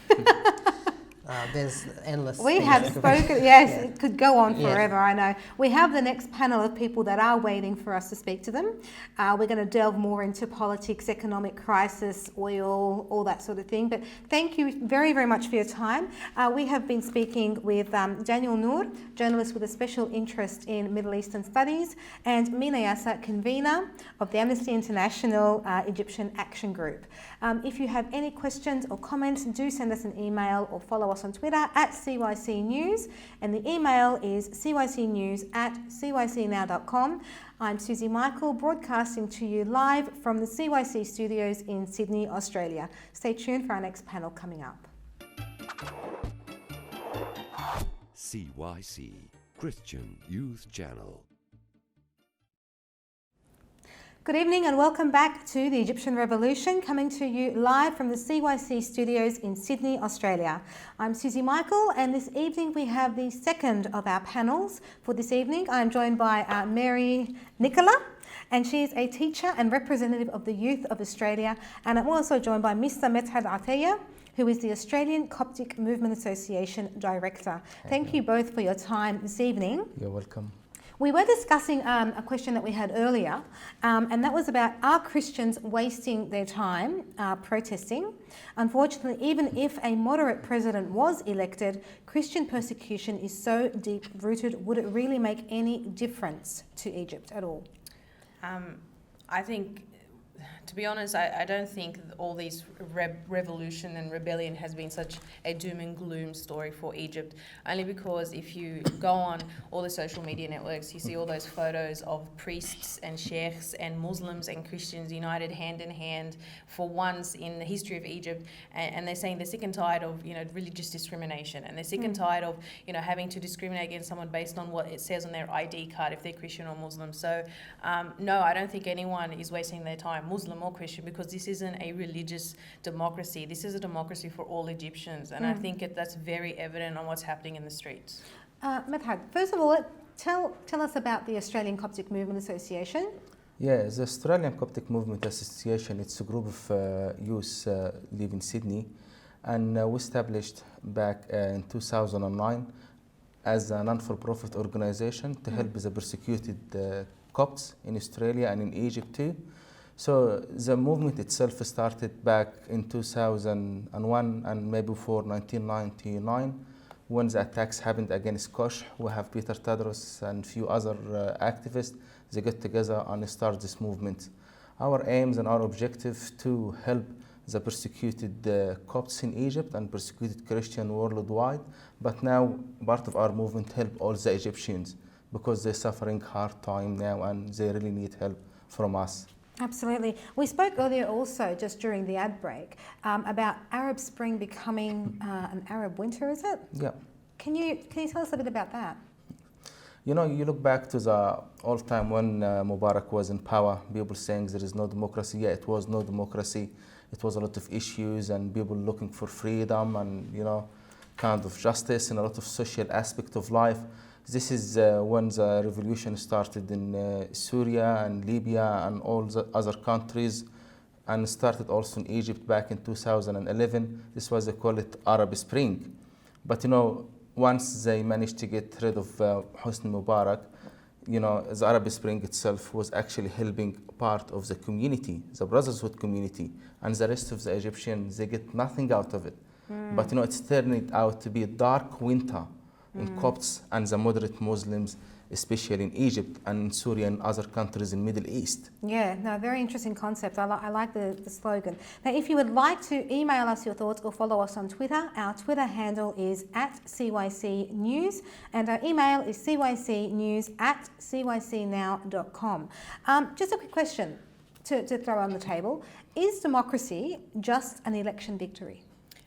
There's endless. We things have to- spoken, yes, Yeah. it could go on Yeah. forever, I know. We have the next panel of people that are waiting for us to speak to them. We're going to delve more into politics, economic crisis, oil, all that sort of thing. But thank you very, very much for your time. We have been speaking with Daniel Noor, journalist with a special interest in Middle Eastern studies, and Mina Yassa, convener of the Amnesty International Egyptian Action Group. If you have any questions or comments, do send us an email or follow us on Twitter at CYC News, and the email is cycnews@cycnow.com. I'm Suzy Michael, broadcasting to you live from the CYC studios in Sydney, Australia. Stay tuned for our next panel coming up. CYC, Christian Youth Channel. Good evening and welcome back to the Egyptian Revolution, coming to you live from the CYC studios in Sydney, Australia. I'm Suzy Michael, and this evening we have the second of our panels for this evening. I'm joined by Mary Nicola, and she is a teacher and representative of the Youth of Australia. And I'm also joined by Mr. Medhad Ataya, who is the Australian Coptic Movement Association Director. Thank you both for your time this evening. You're welcome. We were discussing a question that we had earlier, and that was about, are Christians wasting their time protesting? Unfortunately, even if a moderate president was elected, Christian persecution is so deep-rooted, would it really make any difference to Egypt at all? I think, to be honest, I don't think all these revolution and rebellion has been such a doom and gloom story for Egypt, only because if you go on all the social media networks, you see all those photos of priests and sheikhs and Muslims and Christians united hand in hand for once in the history of Egypt, and they're saying they're sick and tired of, religious discrimination, and they're sick and tired of, having to discriminate against someone based on what it says on their ID card if they're Christian or Muslim. So, no, I don't think anyone is wasting their time, Muslim or Christian, because this isn't a religious democracy. This is a democracy for all Egyptians, and I think that's very evident on what's happening in the streets. Medhad, first of all, tell us about the Australian Coptic Movement Association. Yeah, the Australian Coptic Movement Association, it's a group of youth live in Sydney, and we established back in 2009 as a non-for-profit organization to help the persecuted Copts in Australia and in Egypt too. So the movement itself started back in 2001 and maybe before 1999 when the attacks happened against Kosh. We have Peter Tadros and a few other activists. They got together and start this movement. Our aims and our objective to help the persecuted Copts in Egypt and persecuted Christian worldwide, but now part of our movement help all the Egyptians because they're suffering hard time now and they really need help from us. Absolutely. We spoke earlier also, just during the ad break, about Arab Spring becoming an Arab winter, is it? Yeah. Can you tell us a bit about that? You look back to the old time when Mubarak was in power, people saying there is no democracy. Yeah, it was no democracy. It was a lot of issues and people looking for freedom and, kind of justice and a lot of social aspect of life. This is when the revolution started in Syria and Libya and all the other countries, and started also in Egypt back in 2011. This was, they call it Arab Spring. But once they managed to get rid of Hosni Mubarak, the Arab Spring itself was actually helping part of the community, the Brotherhood community, and the rest of the Egyptians, they get nothing out of it. But it's turned out to be a dark winter in Copts and the moderate Muslims, especially in Egypt and in Syria and other countries in Middle East. Yeah, no, very interesting concept. I like the slogan. Now, if you would like to email us your thoughts or follow us on Twitter, our Twitter handle is @CYC News, and our email is cycnews@cycnow.com. Just a quick question to throw on the table. Is democracy just an election victory?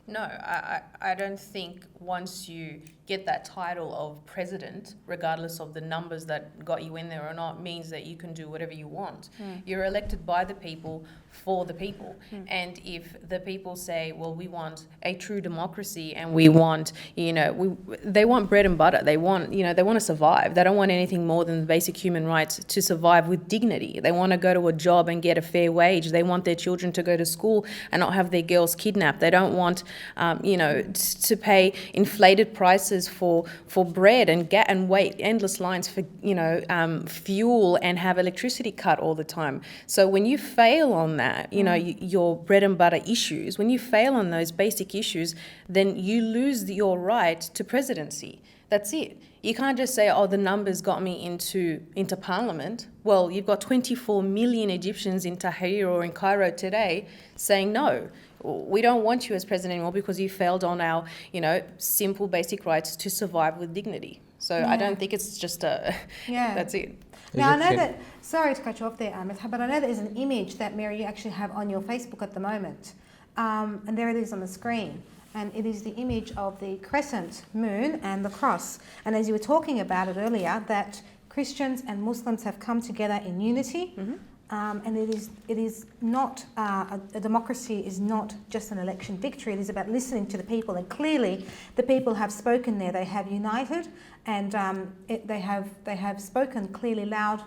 No, I don't think once you get that title of president, regardless of the numbers that got you in there or not, means that you can do whatever you want. You're elected by the people for the people. And if the people say, well, we want a true democracy and we want, they want bread and butter. They want, they want to survive. They don't want anything more than basic human rights to survive with dignity. They want to go to a job and get a fair wage. They want their children to go to school and not have their girls kidnapped. They don't want, to pay, inflated prices for bread and wait endless lines for fuel and have electricity cut all the time. So when you fail on that, your bread and butter issues, when you fail on those basic issues, then you lose your right to presidency. That's it. You can't just say, oh, the numbers got me into parliament. Well, you've got 24 million Egyptians in Tahrir or in Cairo today saying, no, we don't want you as president anymore because you failed on our, simple basic rights to survive with dignity. So I don't think it's just that's it. Now, I know that, sorry to cut you off there, Ahmed, but I know there's an image that, Mary, you actually have on your Facebook at the moment. And there it is on the screen. And it is the image of the crescent moon and the cross. And as you were talking about it earlier, that Christians and Muslims have come together in unity. And it is not, a democracy is not just an election victory. It is about listening to the people. And clearly the people have spoken there. They have united, and they have spoken clearly loud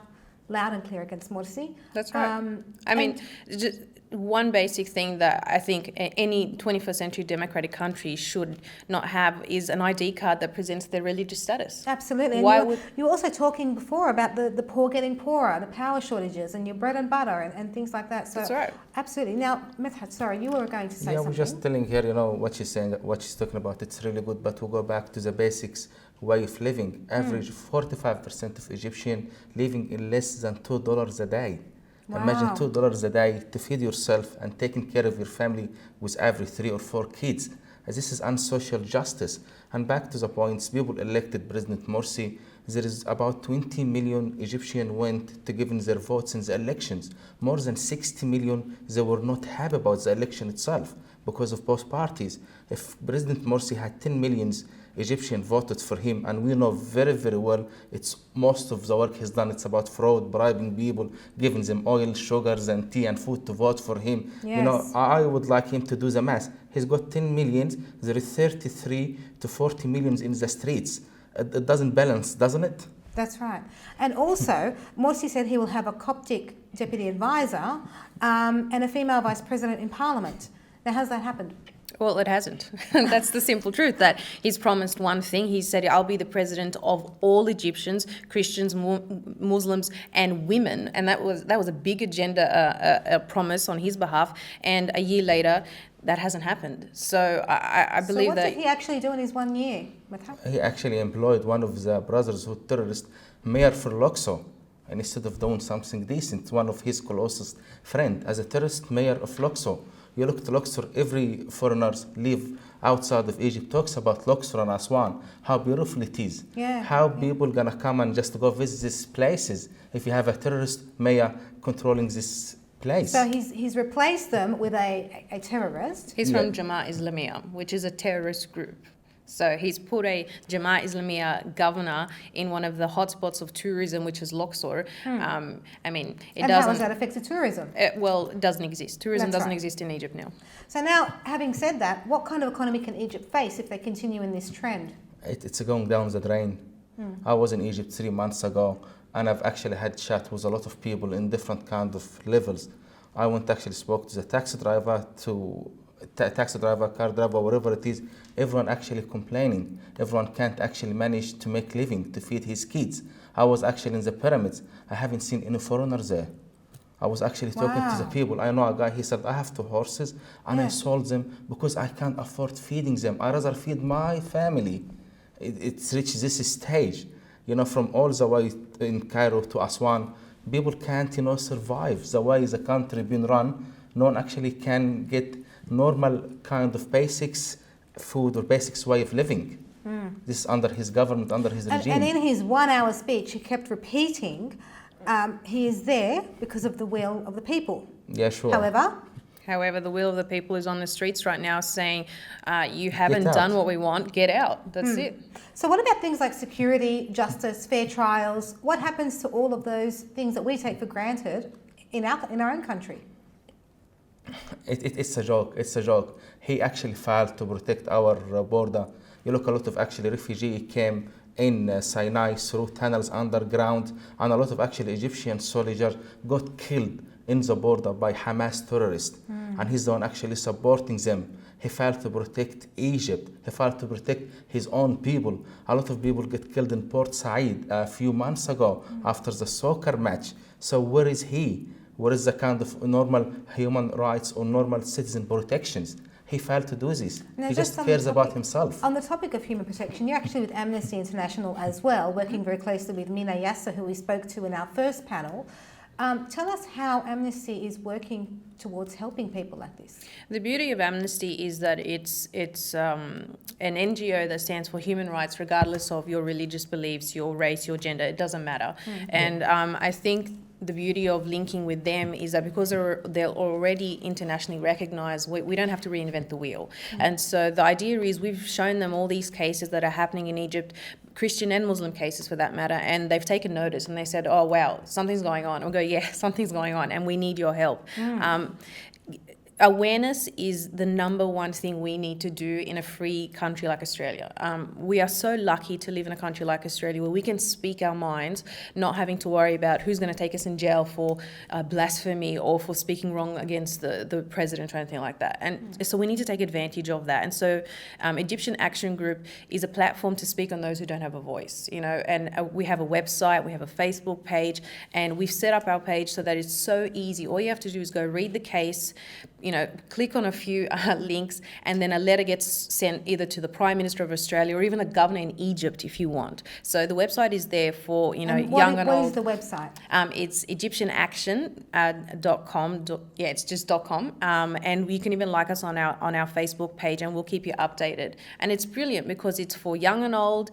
and clear against Morsi. That's right. Just one basic thing that I think any 21st century democratic country should not have is an ID card that presents their religious status. Absolutely. And you were also talking before about the poor getting poorer, the power shortages, and your bread and butter and things like that. So that's right. Absolutely. Now, Midhat, sorry, you were going to say something. Yeah, we're just telling here, what she's saying, what she's talking about, it's really good, but we'll go back to the basics way of living. Average 45% of Egyptian living in less than $2 a day. Wow. Imagine $2 a day to feed yourself and taking care of your family with every 3 or 4 kids. This is unsocial justice. And back to the points, people elected President Morsi. There is about 20 million Egyptians went to give in their votes in the elections. More than 60 million, they were not happy about the election itself because of both parties. If President Morsi had 10 million Egyptians voted for him, and we know very, very well it's most of the work he's done, it's about fraud, bribing people, giving them oil, sugars and tea and food to vote for him. Yes. I would like him to do the math. He's got 10 million, there is 33 to 40 millions in the streets. It doesn't balance, doesn't it? That's right. And also, Morsi said he will have a Coptic deputy advisor and a female vice president in parliament. Now, how's that happened? Well, it hasn't. That's the simple truth, that he's promised one thing. He said, I'll be the president of all Egyptians, Christians, Muslims and women. And that was a big agenda, a promise on his behalf. And a year later, that hasn't happened. So I believe that... So what did he actually do in his 1 year? He actually employed one of the brothers who terrorist, mayor for Luxor. And instead of doing something decent, one of his closest friend as a terrorist mayor of Luxor. You look to Luxor, every foreigners live outside of Egypt talks about Luxor and Aswan, how beautiful it is. Yeah. How people gonna come and just go visit these places if you have a terrorist mayor controlling this place. So he's replaced them with a terrorist. He's from Jamaat Islamiyah, which is a terrorist group. So he's put a Jamaat Islamiyah governor in one of the hotspots of tourism, which is Luxor. How has that affected tourism? It doesn't exist. Tourism doesn't exist in Egypt now. So now, having said that, what kind of economy can Egypt face if they continue in this trend? It's going down the drain. I was in Egypt 3 months ago, and I've actually had chat with a lot of people in different kind of levels. I went actually spoke to the taxi driver, car driver, whatever it is. Everyone actually complaining. Everyone can't actually manage to make living, to feed his kids. I was actually in the pyramids. I haven't seen any foreigners there. I was actually talking to the people. I know a guy, he said, I have 2 horses and I sold them because I can't afford feeding them. I rather feed my family. It's reached this stage. From all the way in Cairo to Aswan, people can't, survive. The way the country been run, no one actually can get normal kind of basics food or basics way of living. This is under his government, under his regime. And in his 1 hour speech, he kept repeating, he is there because of the will of the people. Yeah, sure. However, the will of the people is on the streets right now saying, you haven't done what we want, get out. That's it. So what about things like security, justice, fair trials? What happens to all of those things that we take for granted in our own country? It's a joke. It's a joke. He actually failed to protect our border. You look, a lot of actually refugees came in Sinai through tunnels underground, and a lot of actually Egyptian soldiers got killed in the border by Hamas terrorists, and he's the one actually supporting them. He failed to protect Egypt. He failed to protect his own people. A lot of people get killed in Port Said a few months ago after the soccer match. So where is he? Where is the kind of normal human rights or normal citizen protections? He failed to do this. Now, he just cares about himself. On the topic of human protection, you're actually with Amnesty International as well, working very closely with Mina Yasser, who we spoke to in our first panel. Tell us how Amnesty is working towards helping people like this. The beauty of Amnesty is that it's an NGO that stands for human rights, regardless of your religious beliefs, your race, your gender. It doesn't matter. And I think the beauty of linking with them is that because they're already internationally recognized, we don't have to reinvent the wheel. And so the idea is we've shown them all these cases that are happening in Egypt, Christian and Muslim cases for that matter, and they've taken notice and they said, oh wow, something's going on. We'll go, yeah, something's going on and we need your help. Awareness is the number one thing we need to do in a free country like Australia. We are so lucky to live in a country like Australia where we can speak our minds, not having to worry about who's going to take us in jail for blasphemy or for speaking wrong against the president or anything like that. And so we need to take advantage of that. And so Egyptian Action Group is a platform to speak on those who don't have a voice, you know, and we have a website, we have a Facebook page, and we've set up our page so that it's so easy. All you have to do is go read the case, you know, click on a few links, and then a letter gets sent either to the Prime Minister of Australia or even the governor in Egypt if you want. So the website is there for, you know, young and old. What is the website? It's EgyptianAction.com. Yeah, it's just .com. And you can even like us on our Facebook page, and we'll keep you updated. And it's brilliant because it's for young and old,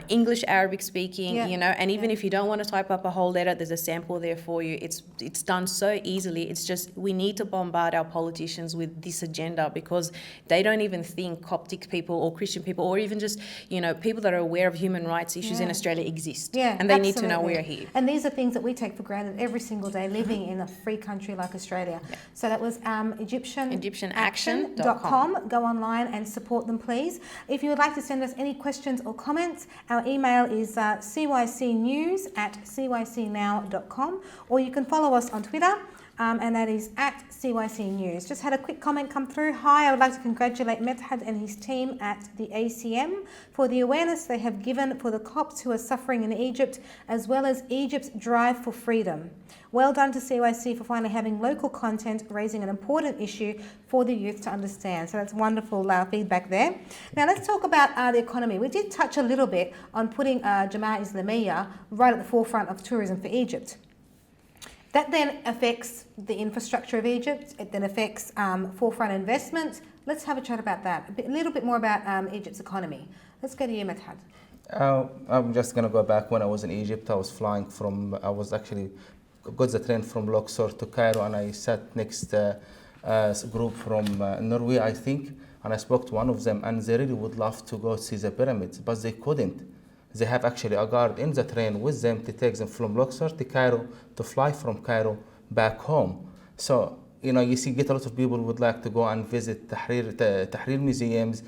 English, Arabic speaking, you know, and even if you don't want to type up a whole letter, there's a sample there for you. It's done so easily. It's just we need to bombard our politicians with this agenda because they don't even think Coptic people or Christian people or even just, you know, people that are aware of human rights issues in Australia exist. Yeah, and they need to know we're here. And these are things that we take for granted every single day living in a free country like Australia. Yeah. So that was EgyptianAction.com. Go online and support them, please. If you would like to send us any questions or comments, our email is cycnews@cycnow.com, or you can follow us on Twitter. And that is @CYC News. Just had a quick comment come through. Hi, I would like to congratulate Methad and his team at the ACM for the awareness they have given for the Copts who are suffering in Egypt, as well as Egypt's drive for freedom. Well done to CYC for finally having local content raising an important issue for the youth to understand. So that's wonderful feedback there. Now let's talk about the economy. We did touch a little bit on putting Jama'ah Islamiyah right at the forefront of tourism for Egypt. That then affects the infrastructure of Egypt. It then affects forefront investment. Let's have a chat about that. A little bit more about Egypt's economy. Let's go to you, Methad. I'm just going to go back. When I was in Egypt, I was actually got the train from Luxor to Cairo, and I sat next a group from Norway, I think, and I spoke to one of them, and they really would love to go see the pyramids, but they couldn't. They have actually a guard in the train with them to take them from Luxor to Cairo, to fly from Cairo back home. So, you know, you get a lot of people would like to go and visit Tahrir museums,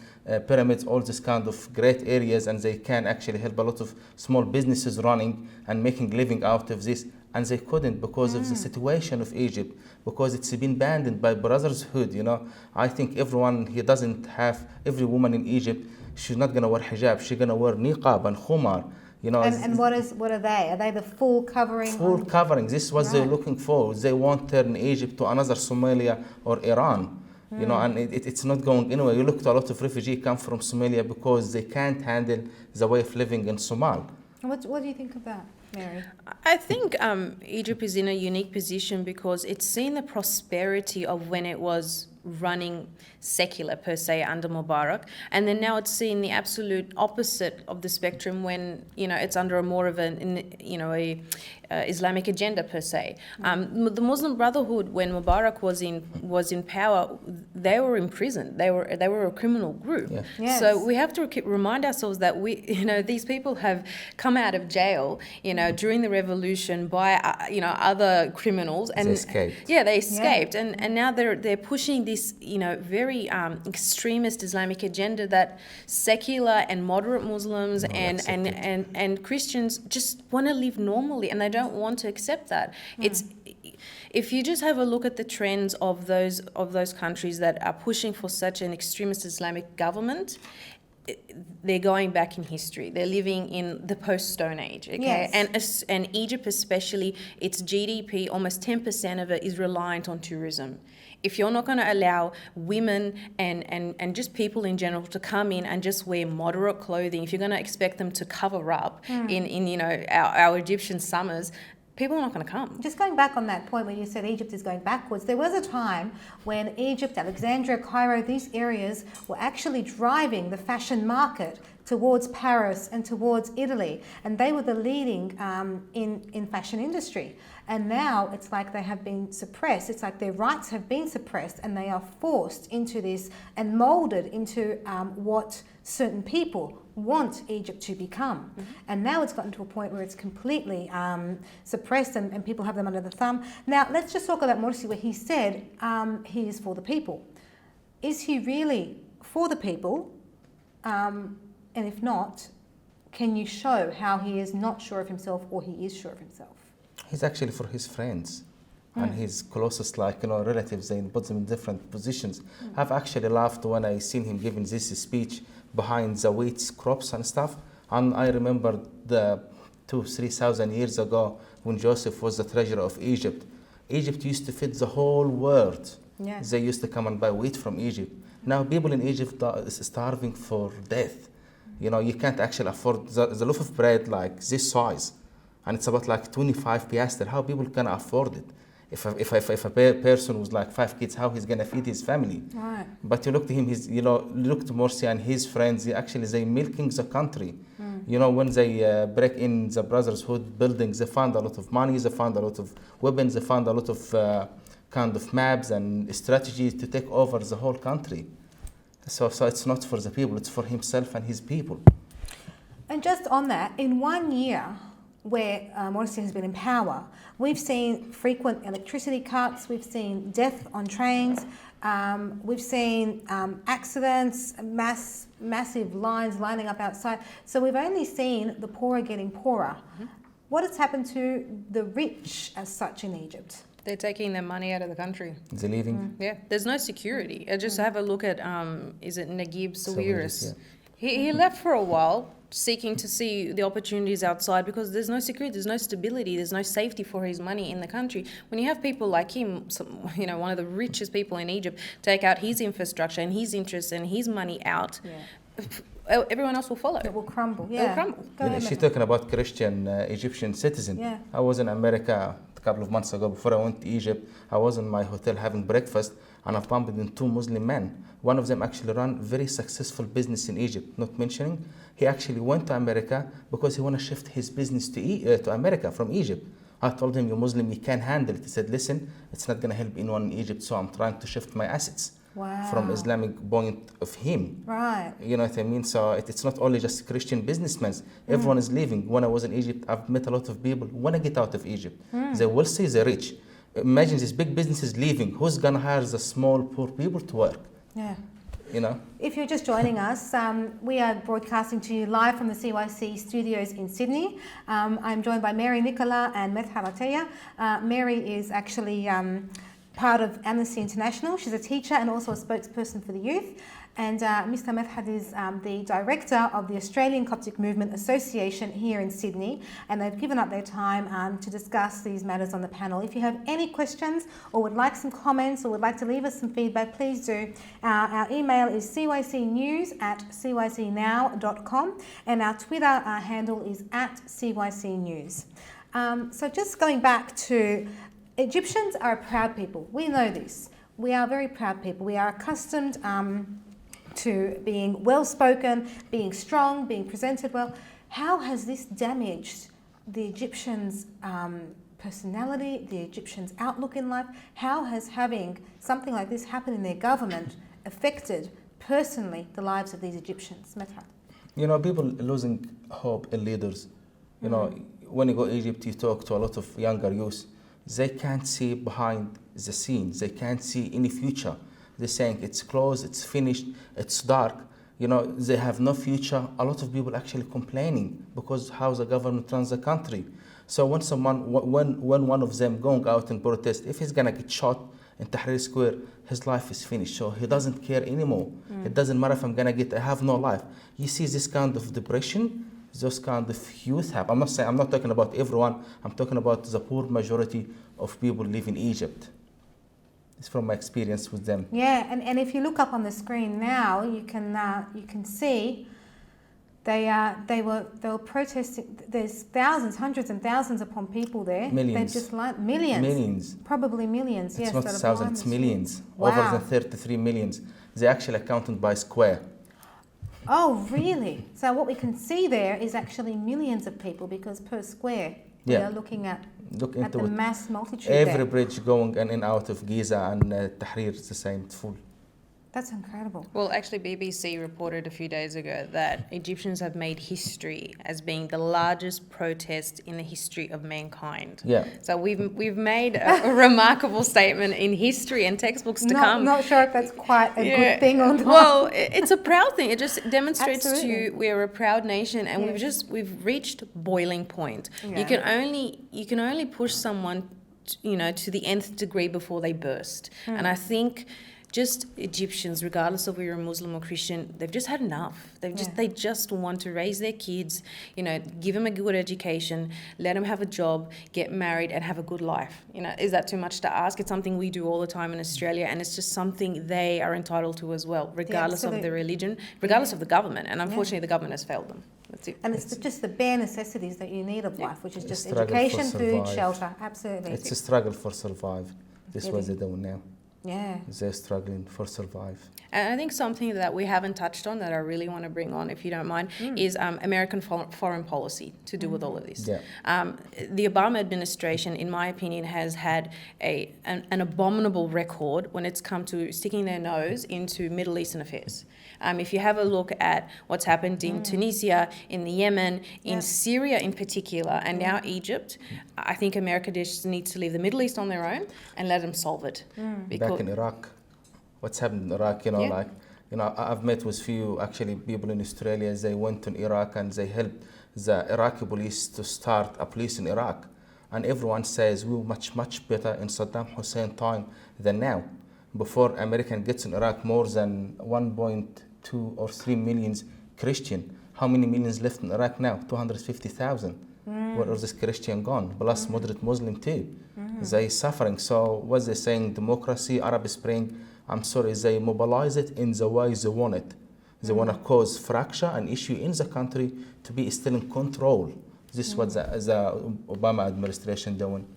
pyramids, all this kind of great areas, and they can actually help a lot of small businesses running and making living out of this. And they couldn't because of the situation of Egypt, because it's been banned by Brotherhood, you know. I think every woman in Egypt, she's not going to wear hijab, she's going to wear niqab and khumar. You know, and what are they? Are they the full covering? Full covering. This is what they're looking for. They won't turn Egypt to another Somalia or Iran. You know, and it's not going anywhere. You look to a lot of refugees come from Somalia because they can't handle the way of living in Somal. What do you think of that, Mary? I think Egypt is in a unique position because it's seen the prosperity of when it was running secular per se under Mubarak, and then now it's seen the absolute opposite of the spectrum when, you know, it's under a more of an, you know, a Islamic agenda per se. The Muslim Brotherhood, when Mubarak was in power, they were imprisoned. They were a criminal group. Yeah. Yes. So we have to remind ourselves that these people have come out of jail, you know, during the revolution by other criminals, and they escaped. Yeah, they escaped, and now they're pushing this, very extremist Islamic agenda that secular and moderate Muslims and Christians just want to live normally, and they don't want to accept that. If you just have a look at the trends of those countries that are pushing for such an extremist Islamic government, they're going back in history. They're living in the post-Stone Age, okay? Yes. And Egypt especially, its GDP, almost 10% of it is reliant on tourism. If you're not going to allow women and just people in general to come in and just wear moderate clothing, if you're going to expect them to cover up in our Egyptian summers, people are not going to come. Just going back on that point where you said Egypt is going backwards, there was a time when Egypt, Alexandria, Cairo, these areas were actually driving the fashion market towards Paris and towards Italy, and they were the leading in fashion industry. And now it's like they have been suppressed. It's like their rights have been suppressed, and they are forced into this and molded into what certain people want Egypt to become. And now it's gotten to a point where it's completely suppressed, and people have them under the thumb. Now let's just talk about Morsi, where he said he is for the people. Is he really for the people? And if not, can you show how he is not sure of himself or he is sure of himself? He's actually for his friends and his closest, relatives, and puts them in different positions. I've actually laughed when I seen him giving this speech behind the wheat crops and stuff. And I remember the 2,000-3,000 years ago when Joseph was the treasurer of Egypt. Egypt used to feed the whole world. Yeah. They used to come and buy wheat from Egypt. Now people in Egypt are starving for death. You can't actually afford the loaf of bread like this size, and it's about like 25 piastres. How people can afford it? If a person was like 5 kids, how he's gonna feed his family? Right. But you look to him, look to Morsi and his friends. They milking the country. When they break in the Brotherhood buildings, they found a lot of money, they found a lot of weapons, they found a lot of kind of maps and strategies to take over the whole country. So it's not for the people, it's for himself and his people. And just on that, in 1 year where Morsi has been in power, we've seen frequent electricity cuts, we've seen death on trains, we've seen accidents, massive lines lining up outside. So we've only seen the poorer getting poorer. What has happened to the rich as such in Egypt? They're taking their money out of the country. They're leaving. Yeah, there's no security. Just have a look at, is it Naguib Sawiris? Yeah. He left for a while, seeking to see the opportunities outside, because there's no security, there's no stability, there's no safety for his money in the country. When you have people like him, one of the richest people in Egypt, take out his infrastructure and his interests and his money out, everyone else will follow. It will crumble. It will crumble. Go ahead, She's talking about Christian Egyptian citizen. Yeah. I was in America a couple of months ago. Before I went to Egypt, I was in my hotel having breakfast, and I bumped into 2 Muslim men. One of them actually ran very successful business in Egypt, not mentioning. He actually went to America because he want to shift his business to America from Egypt. I told him, you're Muslim, you can't handle it. He said, listen, it's not going to help anyone in Egypt, so I'm trying to shift my assets. Wow. From Islamic point of him. Right. You know what I mean? So it's not only just Christian businessmen. Everyone is leaving. When I was in Egypt, I've met a lot of people who want to get out of Egypt. They will say they're rich. Imagine these big businesses leaving. Who's going to hire the small, poor people to work? Yeah. If you're just joining us, we are broadcasting to you live from the CYC studios in Sydney. I'm joined by Mary Nicola and Medhat Ataya. Mary is actually part of Amnesty International. She's a teacher and also a spokesperson for the youth. And Mr. Medhat is the director of the Australian Coptic Movement Association here in Sydney, and they've given up their time to discuss these matters on the panel. If you have any questions or would like some comments or would like to leave us some feedback, please do. Our email is cycnews@cycnow.com, and our Twitter handle is @cycnews. So just going back to Egyptians are a proud people. We know this. We are very proud people. We are accustomed to being well-spoken, being strong, being presented well. How has this damaged the Egyptians' personality, the Egyptians' outlook in life? How has having something like this happen in their government affected personally the lives of these Egyptians? Medhat. People losing hope in leaders. When you go to Egypt, you talk to a lot of younger youth. They can't see behind the scenes. They can't see any future. They're saying it's closed, it's finished, it's dark. You know, they have no future. A lot of people actually complaining because how the government runs the country. So when when one of them going out and protest, if he's gonna get shot in Tahrir Square, his life is finished. So he doesn't care anymore. It doesn't matter if I have no life. You see this kind of depression, those kind of youth have. I'm not talking about everyone. I'm talking about the poor majority of people live in Egypt. It's from my experience with them. Yeah, and if you look up on the screen now, you can see they were protesting. There's thousands, hundreds and thousands upon people there. Millions. They've just millions. Millions. Probably millions. It's yes. not that have thousands, lined it's the street. millions. Wow. Over than 33 millions. They actually counted by square. Oh, really? So what we can see there is actually millions of people because per square we Yeah. are looking at Look the into it. mass multitude Every there. bridge going in and out of Giza and Tahrir is the same, it's full. That's incredible. Well, actually, BBC reported a few days ago that Egyptians have made history as being the largest protest in the history of mankind. Yeah. So we've made a remarkable statement in history and textbooks to come. Not sure if that's quite a good thing or not. Well, it's a proud thing. It just demonstrates to Absolutely. you we're a proud nation, and Yes. we've reached boiling point. Yeah. You can only push someone, to the nth degree before they burst. And I think just Egyptians, regardless of whether you're a Muslim or Christian, they've just had enough. They just want to raise their kids, give them a good education, let them have a job, get married, and have a good life. Is that too much to ask? It's something we do all the time in Australia, and it's just something they are entitled to as well, regardless of their religion, regardless of the government. And unfortunately, the government has failed them. That's it. And it's just the bare necessities that you need of life, which is just Struggle for education, food, survive. shelter. Absolutely. It's a struggle for survive. This is It what is. they're doing now. Yeah. They're struggling for survive. And I think something that we haven't touched on that I really want to bring on, if you don't mind, is American foreign policy to do with all of this. Yeah. The Obama administration, in my opinion, has had an abominable record when it's come to sticking their nose into Middle Eastern affairs. If you have a look at what's happened in Tunisia, in the Yemen, in Syria in particular, and now Egypt, I think America just needs to leave the Middle East on their own and let them solve it. Back in Iraq, what's happened in Iraq, I've met with few actually people in Australia. They went to Iraq and they helped the Iraqi police to start a police in Iraq. And everyone says we were much, much better in Saddam Hussein time than now. Before American gets in Iraq, more than 1.2 or 3 million Christian. How many millions left in Iraq now? 250,000. Where is this Christian gone? Plus moderate Muslim too. They suffering. So what they saying, democracy, Arab Spring, I'm sorry, they mobilize it in the way they want it. They want to cause fracture and issue in the country to be still in control. This is what the Obama administration doing.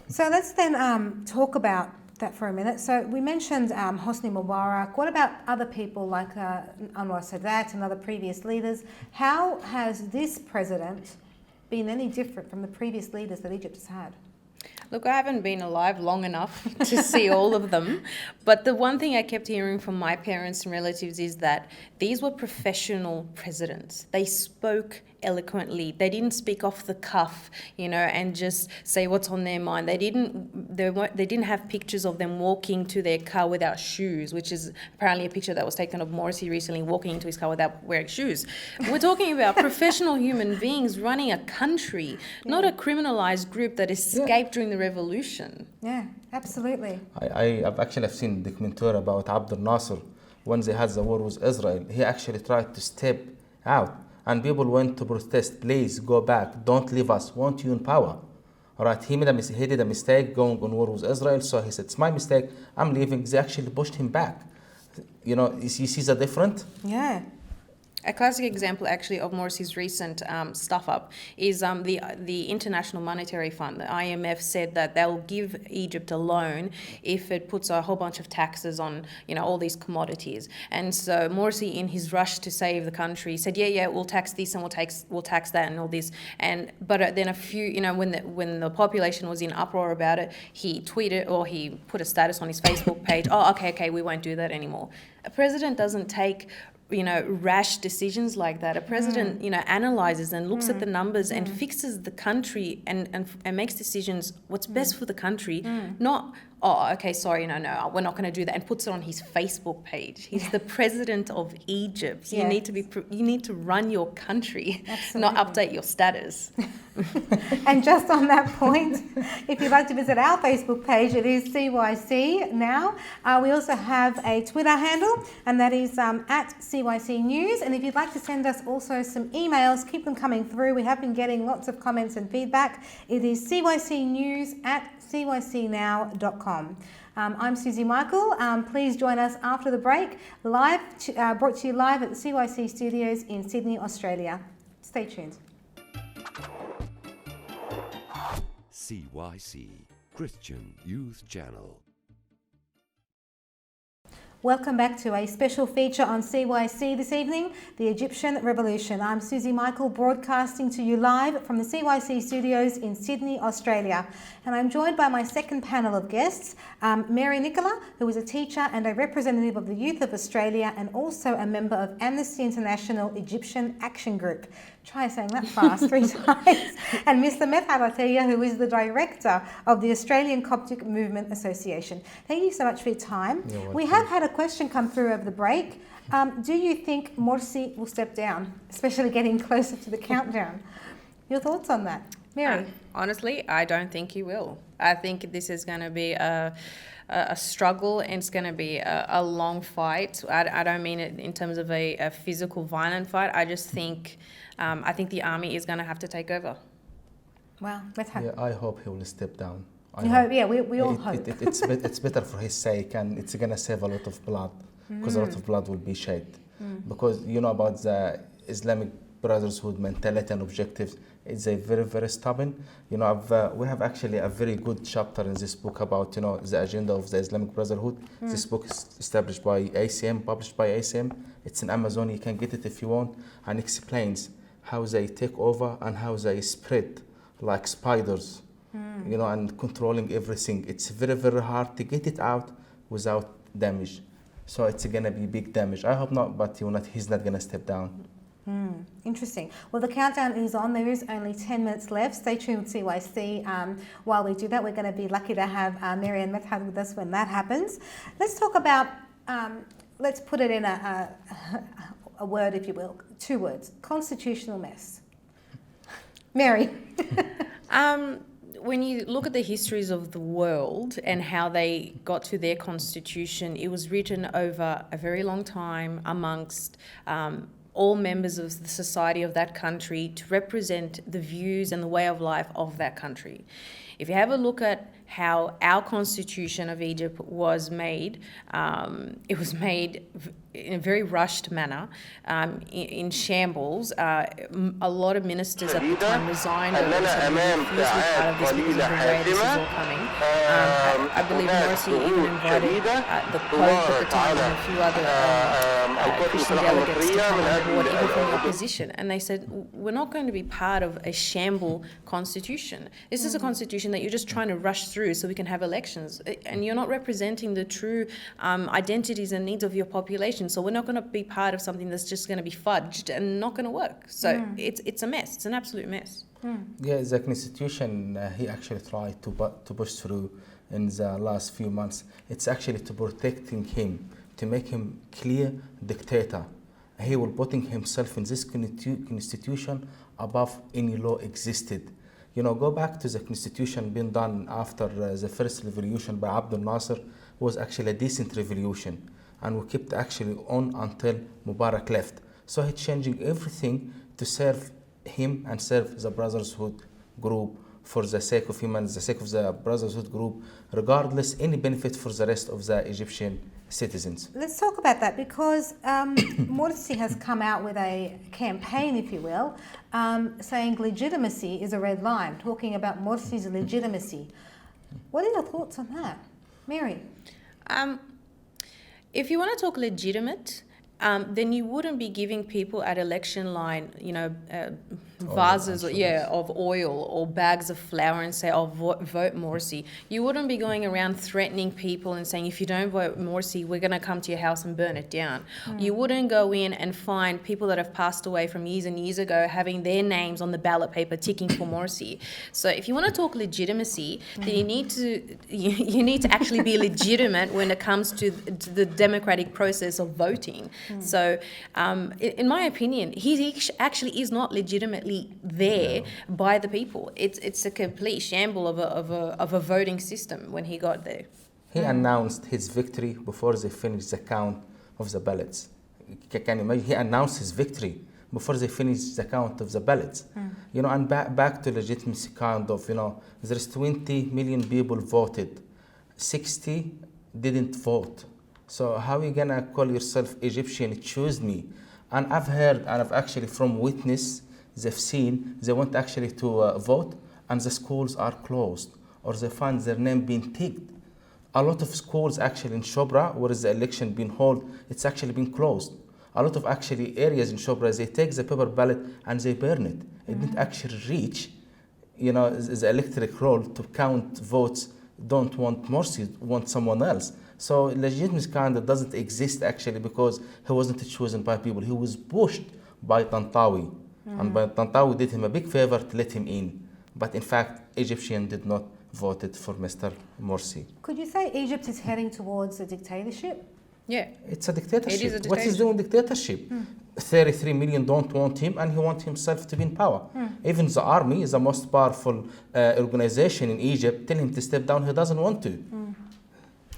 So let's then talk about that for a minute. So we mentioned Hosni Mubarak. What about other people like Anwar Sadat and other previous leaders? How has this president been any different from the previous leaders that Egypt has had? Look, I haven't been alive long enough to see all of them, but the one thing I kept hearing from my parents and relatives is that these were professional presidents. They spoke eloquently. They didn't speak off the cuff, and just say what's on their mind. They didn't have pictures of them walking to their car without shoes, which is apparently a picture that was taken of Morsi recently walking into his car without wearing shoes. We're talking about professional human beings running a country, not a criminalized group that escaped during the revolution. Yeah, absolutely. I've seen a documentary about Abdel Nasser. When they had the war with Israel, he actually tried to step out. And people went to protest, please go back, don't leave us, want you in power. All right, he did a mistake going on war with Israel, so he said, it's my mistake, I'm leaving. They actually pushed him back. You see the difference? Yeah. A classic example, actually, of Morsi's recent stuff up is the International Monetary Fund. The IMF said that they'll give Egypt a loan if it puts a whole bunch of taxes on, all these commodities. And so Morsi, in his rush to save the country, said, yeah, we'll tax this and we'll tax that and all this. But then a few, when the population was in uproar about it, he tweeted or he put a status on his Facebook page. Oh, okay, we won't do that anymore. A president doesn't take rash decisions like that. A president, analyzes and looks at the numbers and fixes the country and makes decisions what's best for the country, not oh, okay, sorry, no, we're not going to do that, and puts it on his Facebook page. He's the president of Egypt. You need to run your country, not update your status. And just on that point, if you'd like to visit our Facebook page, it is CYC now. We also have a Twitter handle, and that is at CYC News. And if you'd like to send us also some emails, keep them coming through. We have been getting lots of comments and feedback. It is cycnews@cycnow.com. I'm Suzy Michael. Please join us after the break, brought to you live at the CYC studios in Sydney, Australia. Stay tuned. CYC, Christian Youth Channel. Welcome back to a special feature on CYC this evening, the Egyptian Revolution. I'm Suzy Michael, broadcasting to you live from the CYC studios in Sydney, Australia. And I'm joined by my second panel of guests, Mary Nicola, who is a teacher and a representative of the Youth of Australia and also a member of Amnesty International Egyptian Action Group. Try saying that fast 3 times. And Mr. Medhat Atiyah, who is the director of the Australian Coptic Movement Association. Thank you so much for your time. We have had a question come through over the break. Do you think Morsi will step down, especially getting closer to the countdown? Your thoughts on that? Mary? Honestly, I don't think he will. I think this is going to be a struggle, and it's going to be a long fight. I don't mean it in terms of a physical, violent fight. I just think, I think the army is going to have to take over. Wow, yeah, I hope he will step down. We all hope. It's better for his sake, and it's going to save a lot of blood, because a lot of blood will be shed. Because you know about the Islamic Brotherhood mentality and objectives. It's a very, very stubborn. You know, we have actually a very good chapter in this book about, you know, the agenda of the Islamic Brotherhood. This book is established by ACM, published by ACM. It's in Amazon. You can get it if you want, and explains how they take over and how they spread like spiders, you know, and controlling everything. It's very, very hard to get it out without damage. So it's going to be big damage. I hope not, but he's not going to step down. Interesting. Well, the countdown is on. There is only 10 minutes left. Stay tuned with CYC. While we do that, we're going to be lucky to have Mary and Medhat with us when that happens. Let's talk about, let's put it in a word, if you will, 2 words, constitutional mess. Mary? When you look at the histories of the world and how they got to their constitution, it was written over a very long time amongst all members of the society of that country to represent the views and the way of life of that country. If you have a look at how our constitution of Egypt was made, it was made in a very rushed manner, in shambles. A lot of ministers at the time resigned or refused to be part of this because of the way this is all coming. I believe Morsi even invited the Pope at the time and a few other Christian delegates to come on board, even from the opposition. And they said, we're not going to be part of a shamble constitution. This is a constitution that you're just trying to rush through so we can have elections. And you're not representing the true identities and needs of your population. So we're not going to be part of something that's just going to be fudged and not going to work. So it's a mess. It's an absolute mess. Yeah, the constitution he actually tried to push through in the last few months. It's actually to protecting him, to make him clear dictator. He will putting himself in this constitution above any law existed. You know, go back to the constitution being done after the first revolution by Abdel Nasser was actually a decent revolution, and we kept actually on until Mubarak left. So he's changing everything to serve him and serve the Brotherhood group for the sake of him and the sake of the Brotherhood group, regardless any benefit for the rest of the Egyptian citizens. Let's talk about that, because Morsi has come out with a campaign, if you will, saying legitimacy is a red line, talking about Morsi's legitimacy. What are your thoughts on that? Mary? If you want to talk legitimate, then you wouldn't be giving people at election line, vases, and yeah, sugars. of oil or bags of flour and say, "Oh, vote Morsi." You wouldn't be going around threatening people and saying, "If you don't vote Morsi, we're going to come to your house and burn it down." You wouldn't go in and find people that have passed away from years and years ago having their names on the ballot paper ticking for Morsi. So if you want to talk legitimacy, then you need to actually be legitimate when it comes to the democratic process of voting. So, in my opinion, he actually is not legitimately there by the people. It's a complete shamble of a voting system when he got there. He announced his victory before they finished the count of the ballots. Can you imagine? He announced his victory before they finished the count of the ballots. You know, and back to legitimacy kind of, you know, there's 20 million people voted, 60 didn't vote. So how are you gonna call yourself Egyptian, choose me? And I've heard, and I've actually from witness, they've seen, they went actually to vote and the schools are closed or they find their name being ticked. A lot of schools actually in Shobra, where is the election being held, it's actually been closed. A lot of actually areas in Shobra, they take the paper ballot and they burn it. It didn't actually reach, you know, the electric roll to count votes. Don't want Morsi, want someone else. So legitimacy kind of doesn't exist actually because he wasn't chosen by people. He was pushed by Tantawi. And by Tantawi did him a big favor to let him in. But in fact, Egyptian did not vote for Mr. Morsi. Could you say Egypt is heading towards a dictatorship? Yeah. It's a dictatorship. It is a What is doing dictatorship? 33 million don't want him and he wants himself to be in power. Even the army is the most powerful organization in Egypt. Tell him to step down, he doesn't want to.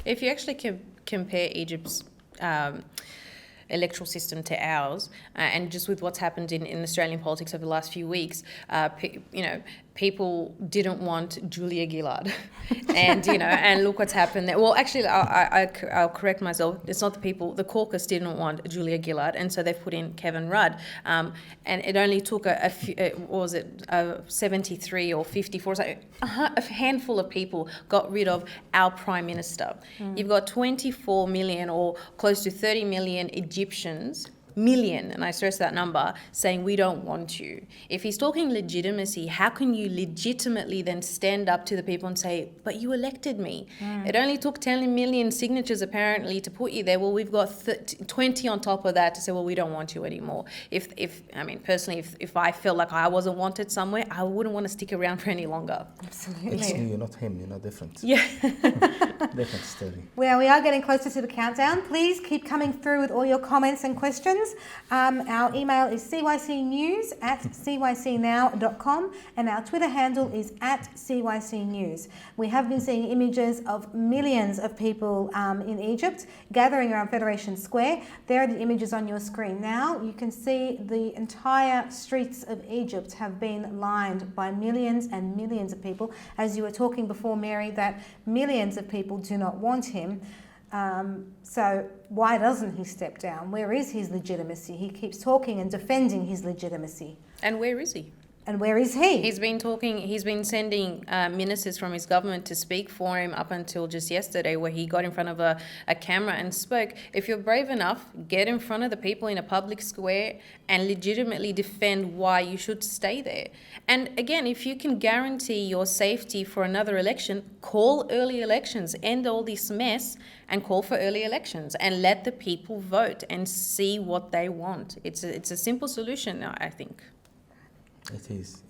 If you actually compare Egypt's electoral system to ours, and just with what's happened in Australian politics over the last few weeks, people didn't want Julia Gillard, and look what's happened there. Well, actually, I'll correct myself. It's not the people. The caucus didn't want Julia Gillard, and so they've put in Kevin Rudd. And it only took a few, 73 or 54, so a handful of people got rid of our prime minister. You've got 24 million or close to 30 million Egyptians, and I stress that number, saying we don't want you. If he's talking legitimacy, how can you legitimately then stand up to the people and say, but you elected me? It only took 10 million signatures apparently to put you there. Well, we've got 20 on top of that to say, well, we don't want you anymore. Personally, if I felt like I wasn't wanted somewhere, I wouldn't want to stick around for any longer. Absolutely. It's you, not him, different. Yeah. Different story. Well, we are getting closer to the countdown. Please keep coming through with all your comments and questions. Our email is cycnews@cycnow.com and our Twitter handle is @cycnews. We have been seeing images of millions of people in Egypt gathering around Federation Square. There are the images on your screen now. You can see the entire streets of Egypt have been lined by millions and millions of people. As you were talking before, Mary, that millions of people do not want him. So why doesn't he step down? Where is his legitimacy? He keeps talking and defending his legitimacy. And where is he? And where is he? He's been sending ministers from his government to speak for him up until just yesterday, where he got in front of a camera and spoke. If you're brave enough, get in front of the people in a public square and legitimately defend why you should stay there. And again, if you can guarantee your safety for another election, call early elections, end all this mess and call for early elections and let the people vote and see what they want. It's a simple solution, I think. It is.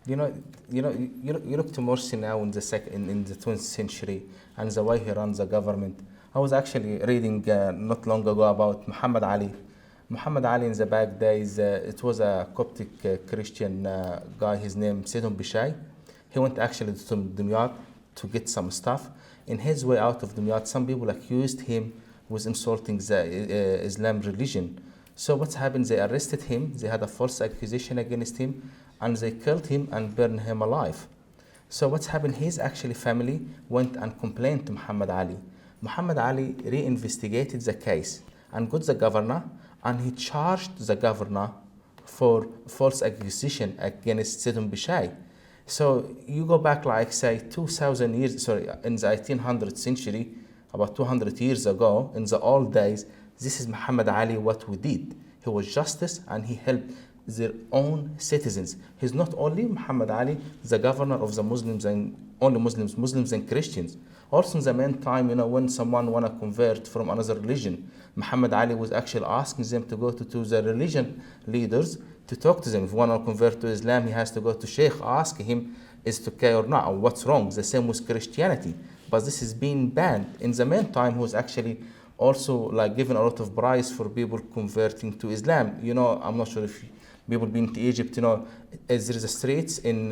You look to Morsi now in the 20th century and the way he runs the government. I was actually reading not long ago about Muhammad Ali. Muhammad Ali in the back days, it was a Coptic Christian guy, his name Sidon Bishai. He went actually to Dimyat to get some stuff. In his way out of Dimyat, some people accused him with insulting the Islam religion. So what's happened, they arrested him, they had a false accusation against him, and they killed him and burned him alive. So what's happened, his actually family went and complained to Muhammad Ali. Muhammad Ali reinvestigated the case and got the governor, and he charged the governor for false accusation against Sidon Bishai. So you go back like say 2,000 years, in the 1800th century, about 200 years ago, in the old days, this is Muhammad Ali, what we did. He was justice and he helped their own citizens. He's not only Muhammad Ali, the governor of the Muslims and only Muslims and Christians. Also in the meantime, when someone want to convert from another religion, Muhammad Ali was actually asking them to go to the religion leaders to talk to them. If one want to convert to Islam, he has to go to Sheikh, ask him, is it okay or not, or what's wrong. The same with Christianity. But this is being banned. In the meantime, he was actually also like given a lot of prize for people converting to Islam. I'm not sure if people been to Egypt, there is a streets in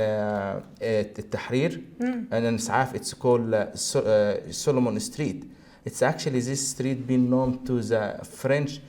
Tahrir, and in Sa'af it's called Solomon Street. It's actually this street been known to the French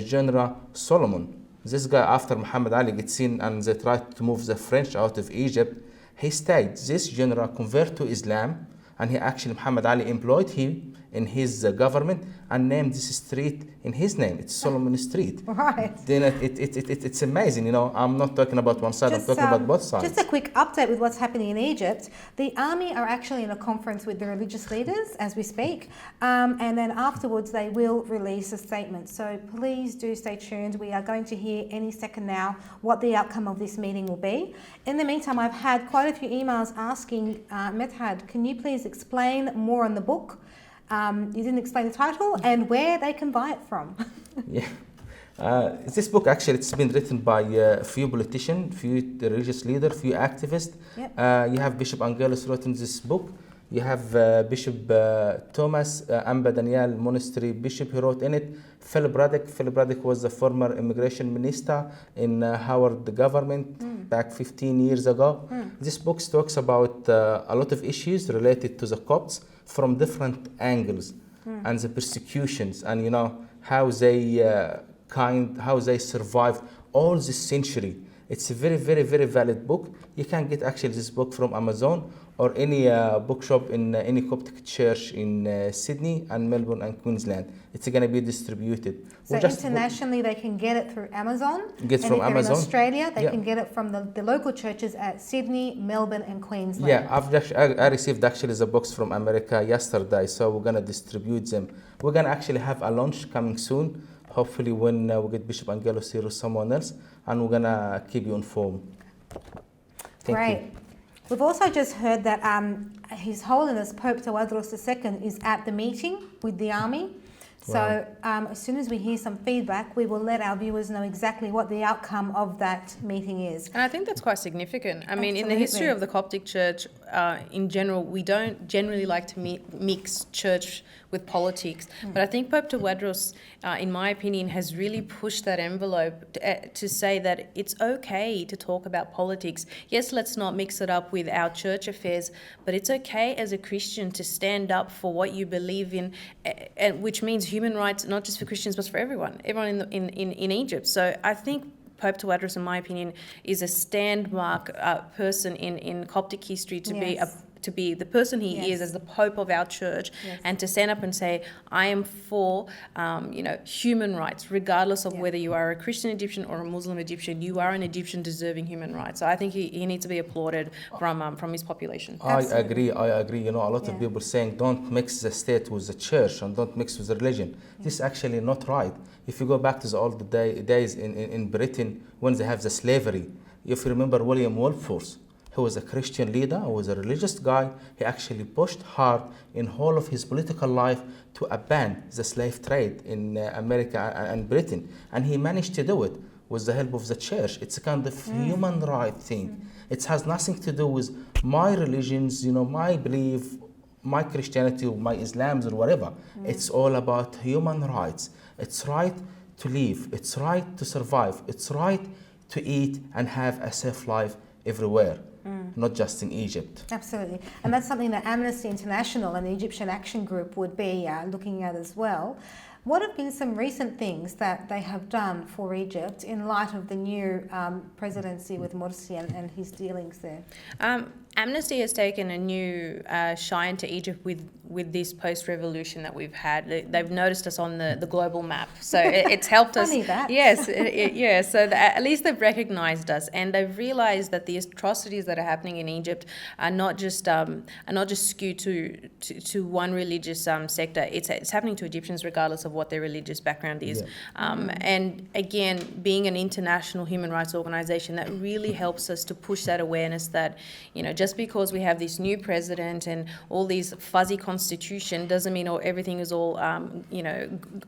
general Solomon. This guy, after Muhammad Ali gets in and they tried to move the French out of Egypt, he stayed. This general converted to Islam, and Muhammad Ali employed him in his government and named this street in his name. It's Solomon Street. Right. Then it's amazing, I'm not talking about one side, I'm talking about both sides. Just a quick update with what's happening in Egypt. The army are actually in a conference with the religious leaders as we speak, and then afterwards they will release a statement. So please do stay tuned. We are going to hear any second now what the outcome of this meeting will be. In the meantime, I've had quite a few emails asking, Methad, can you please explain more on the book? You didn't explain the title and where they can buy it from. Yeah. This book actually it's been written by a few politicians, few religious leaders, few activists. Yep. You have Bishop Angelus wrote in this book. You have Bishop Thomas Amba Daniel Monastery Bishop who wrote in it. Philip Braddock was the former immigration minister in Howard government back 15 years ago. This book talks about a lot of issues related to the Copts from different angles and the persecutions and how they survived all this century. It's a very, very, very valid book. You can get actually this book from Amazon or any bookshop in any Coptic church in Sydney and Melbourne and Queensland. It's going to be distributed. So internationally, they can get it through Amazon. Get and from if Amazon. In Australia, they can get it from the local churches at Sydney, Melbourne, and Queensland. Yeah, I received actually the books from America yesterday, so we're going to distribute them. We're going to actually have a launch coming soon. Hopefully, when we get Bishop Angelos here or someone else, and we're going to keep you informed. Great. We've also just heard that His Holiness Pope Tawadros II is at the meeting with the army. So as soon as we hear some feedback, we will let our viewers know exactly what the outcome of that meeting is. And I think that's quite significant. I mean, in the history of the Coptic Church, in general, we don't generally like to mix church with politics. But I think Pope Tawadros, in my opinion, has really pushed that envelope to say that it's okay to talk about politics. Yes, let's not mix it up with our church affairs, but it's okay as a Christian to stand up for what you believe in, which means human rights, not just for Christians, but for everyone in Egypt. So I think Pope Tawadros, in my opinion, is a standmark person in Coptic history to be the person he is as the Pope of our church, and to stand up and say, I am for human rights, regardless of whether you are a Christian Egyptian or a Muslim Egyptian. You are an Egyptian deserving human rights. So I think he needs to be applauded from his population. I agree. A lot of people saying don't mix the state with the church and don't mix with the religion. This is actually not right. If you go back to the old days in Britain when they have the slavery, if you remember William Wilberforce, he was a Christian leader, he was a religious guy. He actually pushed hard in whole of his political life to ban the slave trade in America and Britain. And he managed to do it with the help of the church. It's a kind of human right thing. It has nothing to do with my religions, my belief, my Christianity, or my Islams or whatever. It's all about human rights. It's right to live. It's right to survive. It's right to eat and have a safe life everywhere. Not just in Egypt. Absolutely. And that's something that Amnesty International and the Egyptian Action Group would be looking at as well. What have been some recent things that they have done for Egypt in light of the new presidency with Morsi and his dealings there? Amnesty has taken a new shine to Egypt with this post-revolution that we've had. They've noticed us on the global map, so it's helped us. Funny that. Yes, yeah. So at least they've recognised us, and they've realised that the atrocities that are happening in Egypt are not just skewed to one religious sector. It's happening to Egyptians regardless of what their religious background is. Yeah. And again, being an international human rights organisation, that really helps us to push that awareness that, just because we have this new president and all these fuzzy constitution doesn't mean everything is all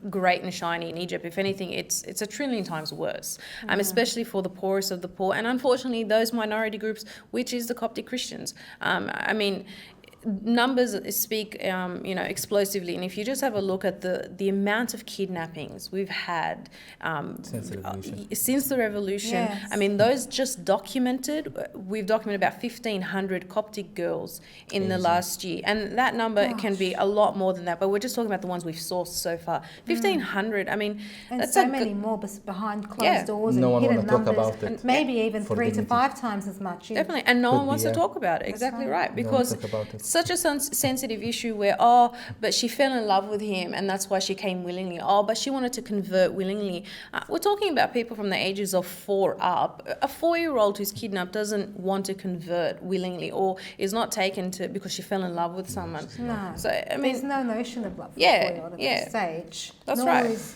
great and shiny in Egypt. If anything, it's a trillion times worse, especially for the poorest of the poor, and unfortunately those minority groups, which is the Coptic Christians. Numbers speak, explosively, and if you just have a look at the amount of kidnappings we've had since the revolution, Yes. those just documented, we've documented about 1,500 Coptic girls in the last year, and that number can be a lot more than that, but we're just talking about the ones we've sourced so far. 1,500, And that's so many more behind closed doors and No one hidden want to talk numbers. about it. Maybe even For 3 to dignity. 5 times as much. Definitely, and no Could one be, wants yeah. to talk about it. That's Exactly right. right, No one because talk about it. such a sensitive issue where, but she fell in love with him and that's why she came willingly. But she wanted to convert willingly. We're talking about people from the ages of 4 up. A 4-year-old who's kidnapped doesn't want to convert willingly, or is not taken to because she fell in love with someone. No. So There's no notion of love for Yeah, a 4-year-old at yeah. this stage. That's Nor right. is-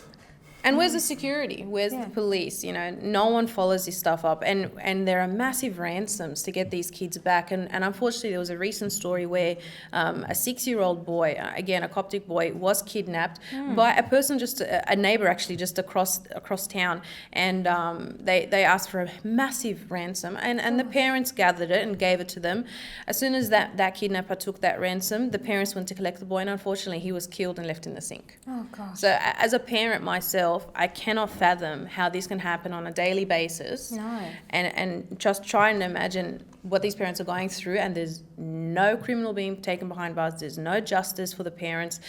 And where's the security? Where's Yeah. the police? No one follows this stuff up. And there are massive ransoms to get these kids back. And unfortunately, there was a recent story where a 6-year-old boy, again, a Coptic boy, was kidnapped by a person, just a neighbour actually, just across town. And they asked for a massive ransom. And the parents gathered it and gave it to them. As soon as that kidnapper took that ransom, the parents went to collect the boy. And unfortunately, he was killed and left in the sink. Oh, gosh. So as a parent myself, I cannot fathom how this can happen on a daily basis. No. And just try and imagine what these parents are going through, and there's no criminal being taken behind bars, there's no justice for the parents.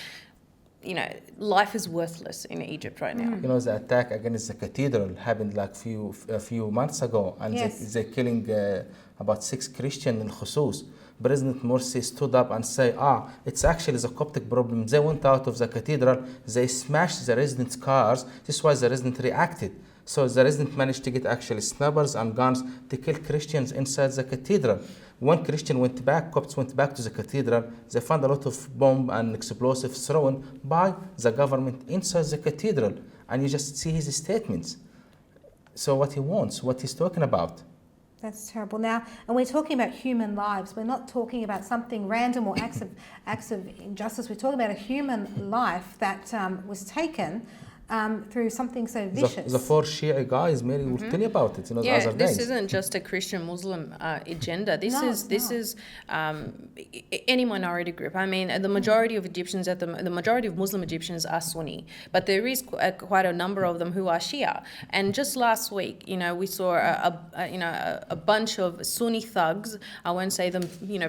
Life is worthless in Egypt right now. The attack against the cathedral happened like a few months ago, and Yes. they're killing about 6 Christians in Khusus. President Morsi stood up and said, it's actually the Coptic problem. They went out of the cathedral, they smashed the residents' cars. This is why the resident reacted. So the resident managed to get actually snappers and guns to kill Christians inside the cathedral. When Christian went back, Copts went back to the cathedral, they found a lot of bomb and explosives thrown by the government inside the cathedral. And you just see his statements. So what he wants, what he's talking about. That's terrible. Now, and we're talking about human lives. We're not talking about something random or acts of injustice. We're talking about a human life that was taken through something so vicious. The 4 Shia guys, Mary will tell you about it. The other This days. isn't just a Christian-Muslim agenda. This No, is it's any minority group. The majority of Egyptians the majority of Muslim Egyptians are Sunni, but there is quite a number of them who are Shia. And just last week, we saw a bunch of Sunni thugs. I won't say them,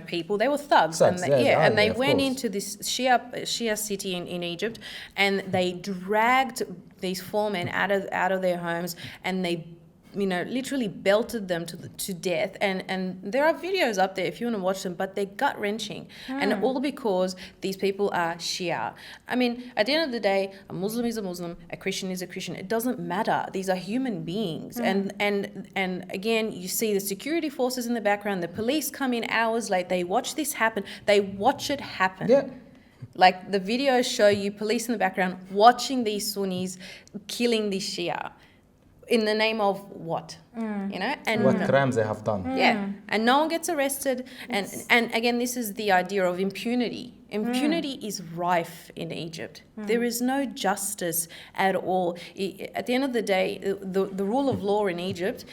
people. They were thugs, Thugs, and they of went course. into this Shia city in Egypt, and they dragged these 4 men out of their homes, and they literally belted them to death. And there are videos up there if you want to watch them, but they're gut-wrenching. And all because these people are Shia. At the end of the day, a Muslim is a Muslim, a Christian is a Christian. It doesn't matter. These are human beings. And again, you see the security forces in the background, the police come in hours late, they watch this happen, they watch it happen. Yeah. Like the videos show you police in the background watching these Sunnis killing these Shia in the name of what? And What crimes they have done. yeah, and no one gets arrested. And again, this is the idea of impunity. Impunity is rife in Egypt. There is no justice at all. At the end of the day, the rule of law in Egypt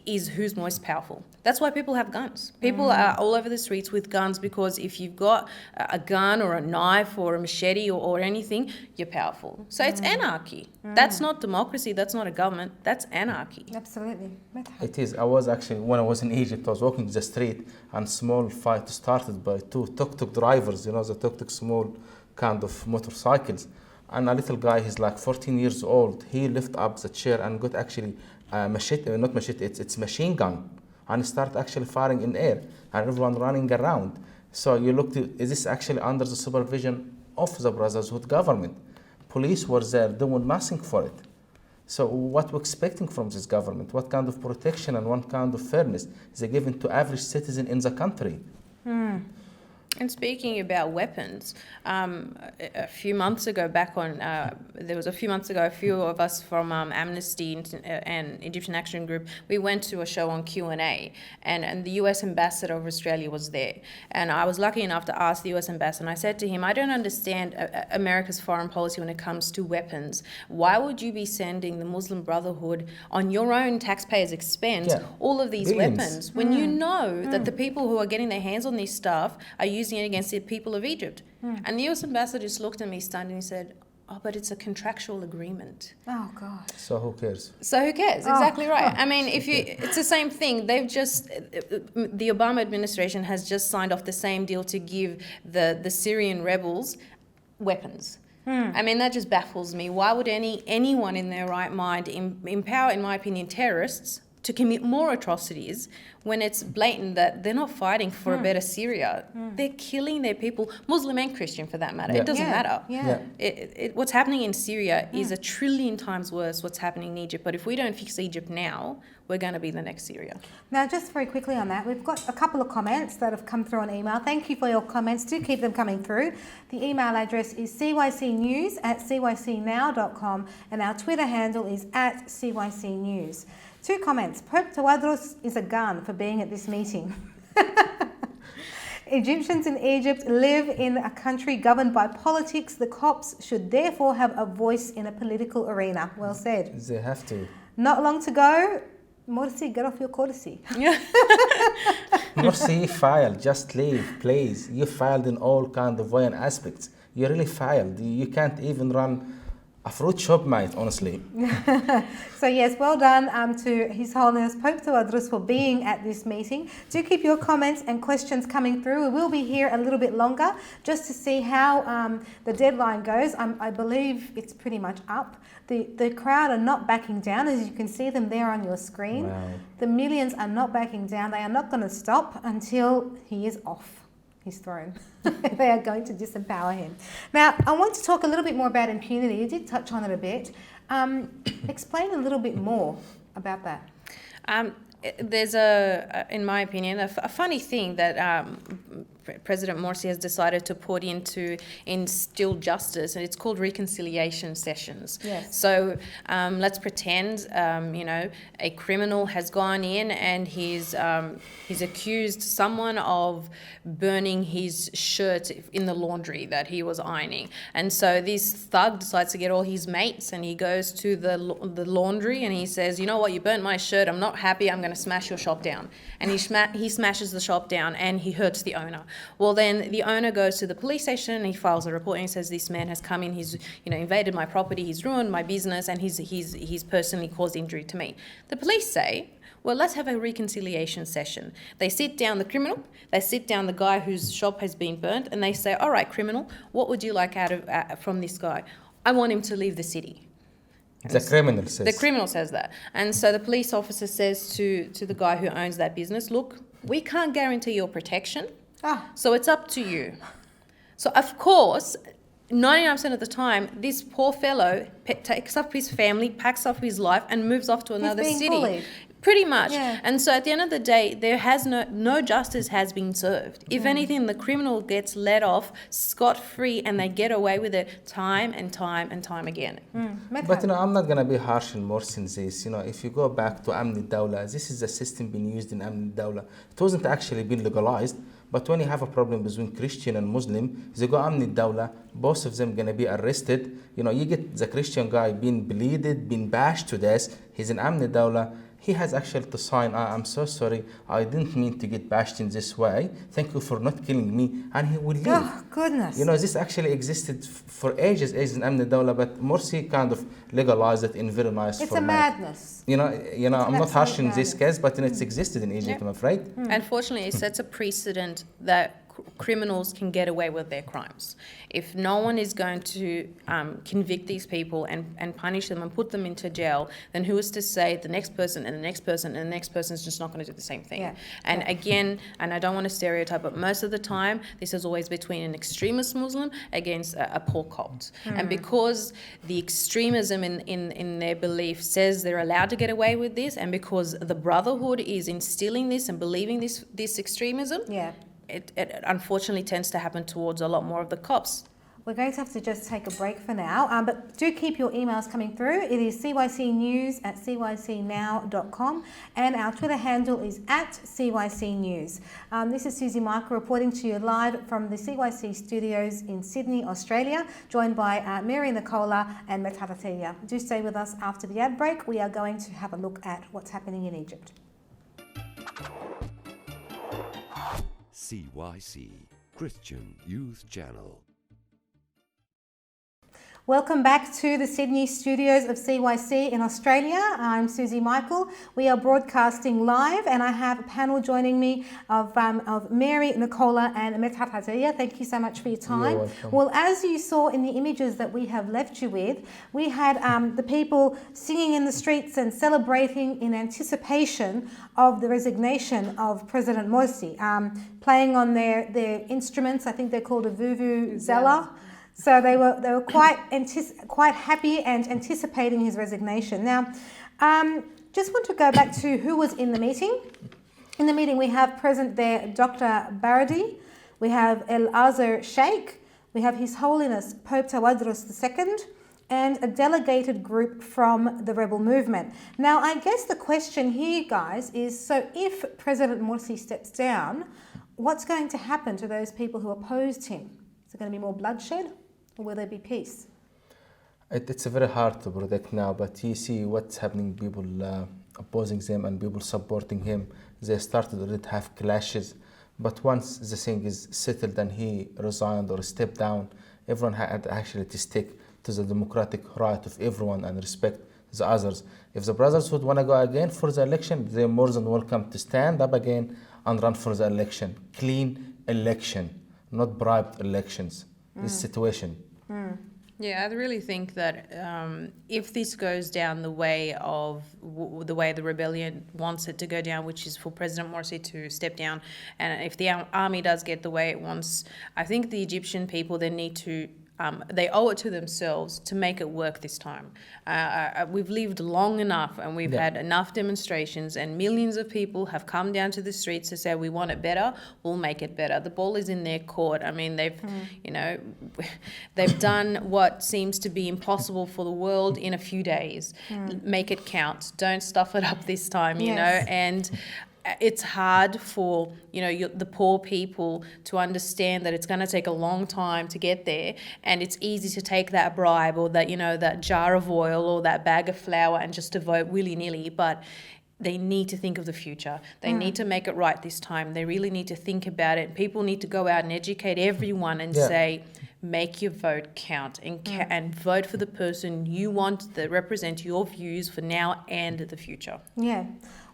is who's most powerful. That's why people have guns. People are all over the streets with guns, because if you've got a gun or a knife or a machete or anything, you're powerful. So it's anarchy. That's not democracy. That's not a government. That's anarchy. Absolutely. It is. I was actually, when I was in Egypt, I was walking the street and small fight started by 2 tuk-tuk drivers, the tuk-tuk small kind of motorcycles. And a little guy, he's like 14 years old, he lifted up the chair and got actually machete, not machete, it's machine gun. and start actually firing in air and everyone running around. So you look to, is this actually under the supervision of the Brotherhood government? Police were there doing nothing for it. So what we're expecting from this government? What kind of protection and what kind of fairness is it given to average citizen in the country? And speaking about weapons, a few months ago, a few of us from Amnesty and Egyptian Action Group, we went to a show on Q&A, and the US Ambassador of Australia was there. And I was lucky enough to ask the US Ambassador, and I said to him, I don't understand America's foreign policy when it comes to weapons. Why would you be sending the Muslim Brotherhood on your own taxpayers' expense all of these weapons when you know that the people who are getting their hands on this stuff are using it against the people of Egypt? And the US Ambassador just looked at me stunned and he said, oh, but it's a contractual agreement. Oh, God. So who cares? So who cares? Exactly right. I mean, it's the same thing. The Obama administration has just signed off the same deal to give the Syrian rebels weapons. I mean, that just baffles me. Why would anyone in their right mind empower, in my opinion, terrorists to commit more atrocities when it's blatant that they're not fighting for a better Syria? They're killing their people, Muslim and Christian for that matter. It doesn't matter. What's happening in Syria is 1 trillion times worse what's happening in Egypt. But if we don't fix Egypt now, we're going to be the next Syria. Now, just very quickly on that, we've got a couple of comments that have come through on email. Thank you for your comments. Do keep them coming through. The email address is cycnews@cycnow.com and our Twitter handle is @cycnews. 2 comments. Pope Tawadros is a gun for being at this meeting. Egyptians in Egypt live in a country governed by politics. The cops should therefore have a voice in a political arena. Well said. They have to. Not long to go. Morsi, get off your courtesy. Morsi, file. Just leave, please. You failed in all kind of way and aspects. You really failed. You can't even run a fruit shop, mate, honestly. So yes, well done to His Holiness Pope Tawadros for being at this meeting. Do keep your comments and questions coming through. We will be here a little bit longer just to see how the deadline goes. I believe it's pretty much up. The crowd are not backing down, as you can see them there on your screen. Wow. The millions are not backing down. They are not going to stop until he is off his throne. They are going to disempower him. Now, I want to talk a little bit more about impunity. You did touch on it a bit. Explain a little bit more about that. There's in my opinion, a funny thing that President Morsi has decided to put into instill justice, and it's called reconciliation sessions. Yes. So let's pretend, a criminal has gone in and he's accused someone of burning his shirt in the laundry that he was ironing, and so this thug decides to get all his mates and he goes to the laundry and he says, you know what, you burnt my shirt, I'm not happy, I'm going to smash your shop down. And he smashes the shop down and he hurts the owner. Well, then the owner goes to the police station and he files a report and he says, this man has come in, he's invaded my property, he's ruined my business, and he's personally caused injury to me. The police say, well, let's have a reconciliation session. They sit down the criminal, they sit down the guy whose shop has been burnt, and they say, all right, criminal, what would you like from this guy? I want him to leave the city. The criminal says. The criminal says that. And so the police officer says to the guy who owns that business, look, we can't guarantee your protection, so it's up to you. So, of course, 99% of the time, this poor fellow takes up his family, packs up his life, and moves off to another He's being city. bullied. Pretty much. Yeah. And so at the end of the day, there has no justice has been served. If anything, the criminal gets let off scot-free and they get away with it time and time and time again. But I'm not gonna be harsh and more than this. If you go back to Amni Dawla, this is a system being used in Amni Dawla. It wasn't actually been legalized, but when you have a problem between Christian and Muslim, they go Amni Dawla, both of them gonna be arrested. You get the Christian guy being bleeded, being bashed to death. He's in Amni Dawla. He has actually to sign, I'm so sorry, I didn't mean to get bashed in this way. Thank you for not killing me. And he will leave. Oh, goodness. This actually existed for ages in Amni Dawla, but Morsi kind of legalized it in very nice It's format. a madness. I'm not harsh in this madness. case, but it's existed in Egypt, I'm afraid. Unfortunately, it sets a precedent that criminals can get away with their crimes. If no one is going to convict these people and punish them and put them into jail, then who is to say the next person and the next person and the next person is just not going to do the same thing? Yeah. And again, and I don't want to stereotype, but most of the time, this is always between an extremist Muslim against a poor Copt. And because the extremism in their belief says they're allowed to get away with this, and because the Brotherhood is instilling this and believing this extremism, it unfortunately tends to happen towards a lot more of the Copts. We're going to have to just take a break for now, but do keep your emails coming through. It is cycnews@cycnow.com, and our Twitter handle is @CYCnews. This is Suzy Michael reporting to you live from the CYC studios in Sydney, Australia, joined by Mary Nicola and Metarateya. Do stay with us after the ad break. We are going to have a look at what's happening in Egypt. CYC, Christian Youth Channel. Welcome back to the Sydney studios of CYC in Australia. I'm Suzy Michael. We are broadcasting live, and I have a panel joining me of Mary, Nicola and Metarateya. Thank you so much for your time. You're welcome. Well, as you saw in the images that we have left you with, we had the people singing in the streets and celebrating in anticipation of the resignation of President Morsi, playing on their instruments. I think they're called a vuvuzela. So they were quite happy and anticipating his resignation. Now, just want to go back to who was in the meeting. In the meeting, we have present there Dr. Baradi, we have El Azhar Sheikh, we have His Holiness Pope Tawadros II, and a delegated group from the rebel movement. Now, I guess the question here, guys, is so if President Morsi steps down, what's going to happen to those people who opposed him? Is there going to be more bloodshed? Or will there be peace? It's very hard to predict now, but you see what's happening, people opposing him and people supporting him. They started already to have clashes, but once the thing is settled and he resigned or stepped down, everyone had actually to stick to the democratic right of everyone and respect the others. If the brothers would want to go again for the election, they're more than welcome to stand up again and run for the election. Clean election, not bribed elections. This situation. Yeah, I really think that if this goes down the way of the way the rebellion wants it to go down, which is for President Morsi to step down, and if the army does get the way it wants, I think the Egyptian people then need to they owe it to themselves to make it work this time. We've lived long enough and we've had enough demonstrations, and millions of people have come down to the streets to say we want it better, we'll make it better. The ball is in their court. I mean, they've done what seems to be impossible for the world in a few days. Make it count. Don't stuff it up this time, you know, and it's hard for the poor people to understand that it's going to take a long time to get there, and it's easy to take that bribe or that that jar of oil or that bag of flour and just to vote willy-nilly. But they need to think of the future. They need to make it right this time. They really need to think about it. People need to go out and educate everyone and say, make your vote count and vote for the person you want that represent your views for now and the future. Yeah.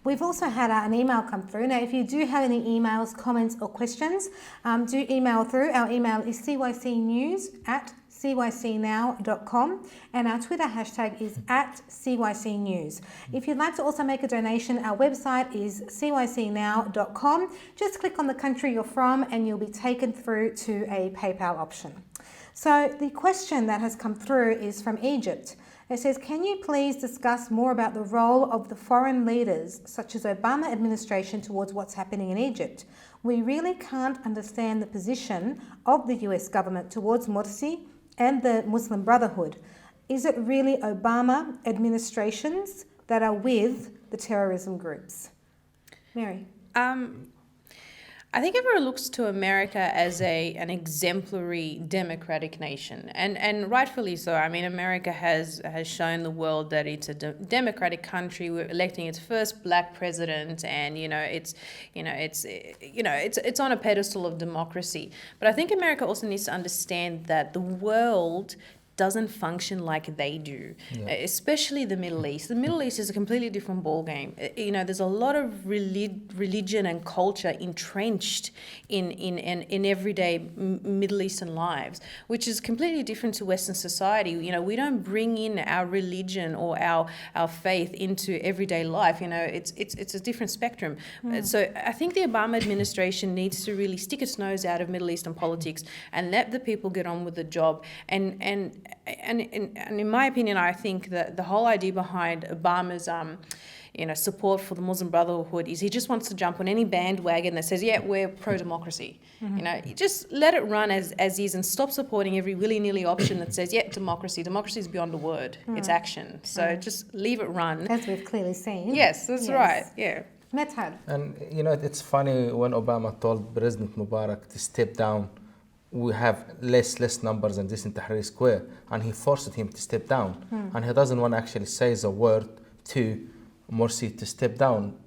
We've also had an email come through. Now, if you do have any emails, comments or questions, do email through. Our email is cycnews@cycnow.com, and our Twitter hashtag is @CYCnews. If you'd like to also make a donation, our website is cycnow.com. Just click on the country you're from and you'll be taken through to a PayPal option. So the question that has come through is from Egypt. It says, can you please discuss more about the role of the foreign leaders, such as Obama administration, towards what's happening in Egypt? We really can't understand the position of the US government towards Morsi and the Muslim Brotherhood. Is it really Obama administrations that are with the terrorism groups? Mary? I think everyone looks to America as an exemplary democratic nation, and rightfully so. I mean, America has shown the world that it's a democratic country. We're electing its first black president, and it's on a pedestal of democracy. But I think America also needs to understand that the world doesn't function like they do, especially the Middle East. The Middle East is a completely different ballgame. You know, there's a lot of religion and culture entrenched in everyday Middle Eastern lives, which is completely different to Western society. You know, we don't bring in our religion or our faith into everyday life. You know, it's a different spectrum. So I think the Obama administration needs to really stick its nose out of Middle Eastern politics and let the people get on with the job. And in my opinion, I think that the whole idea behind Obama's support for the Muslim Brotherhood is he just wants to jump on any bandwagon that says, yeah, we're pro-democracy. You know, just let it run as is and stop supporting every willy-nilly option that says, yeah, democracy. Democracy is beyond a word. It's action. So just leave it run. As we've clearly seen. Yes, that's right. Yeah. Medhad. And you know, it's funny when Obama told President Mubarak to step down, we have less numbers than this in Tahrir Square, and he forced him to step down. And he doesn't want to actually say the word to Morsi to step down.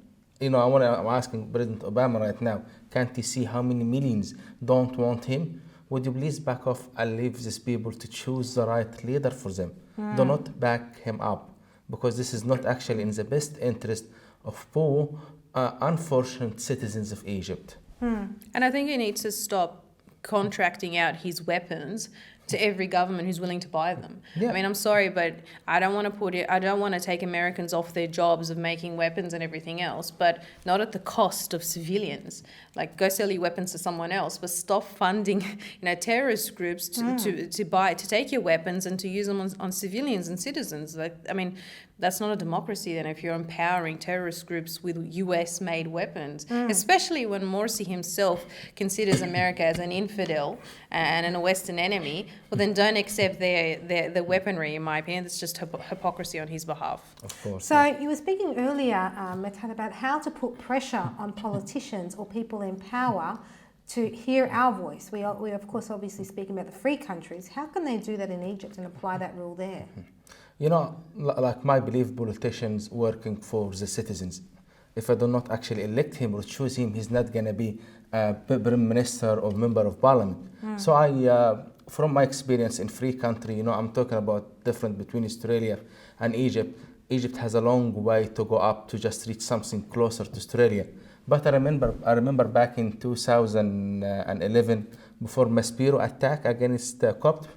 You know, I'm asking President Obama right now, can't he see how many millions don't want him? Would you please back off and leave these people to choose the right leader for them? Do not back him up, because this is not actually in the best interest of poor, unfortunate citizens of Egypt. And I think he needs to stop contracting out his weapons to every government who's willing to buy them. I mean, I'm sorry, but I don't want to take Americans off their jobs of making weapons and everything else, but not at the cost of civilians. Like, go sell your weapons to someone else, but stop funding, terrorist groups to take your weapons and to use them on civilians and citizens. Like, I mean, that's not a democracy then if you're empowering terrorist groups with US-made weapons, especially when Morsi himself considers America as an infidel and a Western enemy. Well, then don't accept their weaponry, in my opinion. That's just hypocrisy on his behalf. Of course. So you were speaking earlier, Medhad, about how to put pressure on politicians or people in power to hear our voice. We of course, obviously speaking about the free countries. How can they do that in Egypt and apply that rule there? You know, like my belief, politicians working for the citizens. If I do not actually elect him or choose him, he's not going to be a prime minister or member of parliament. So from my experience in free country, I'm talking about different between Australia and Egypt. Egypt has a long way to go up to just reach something closer to Australia. But I remember back in 2011, before Maspero attack against Copt,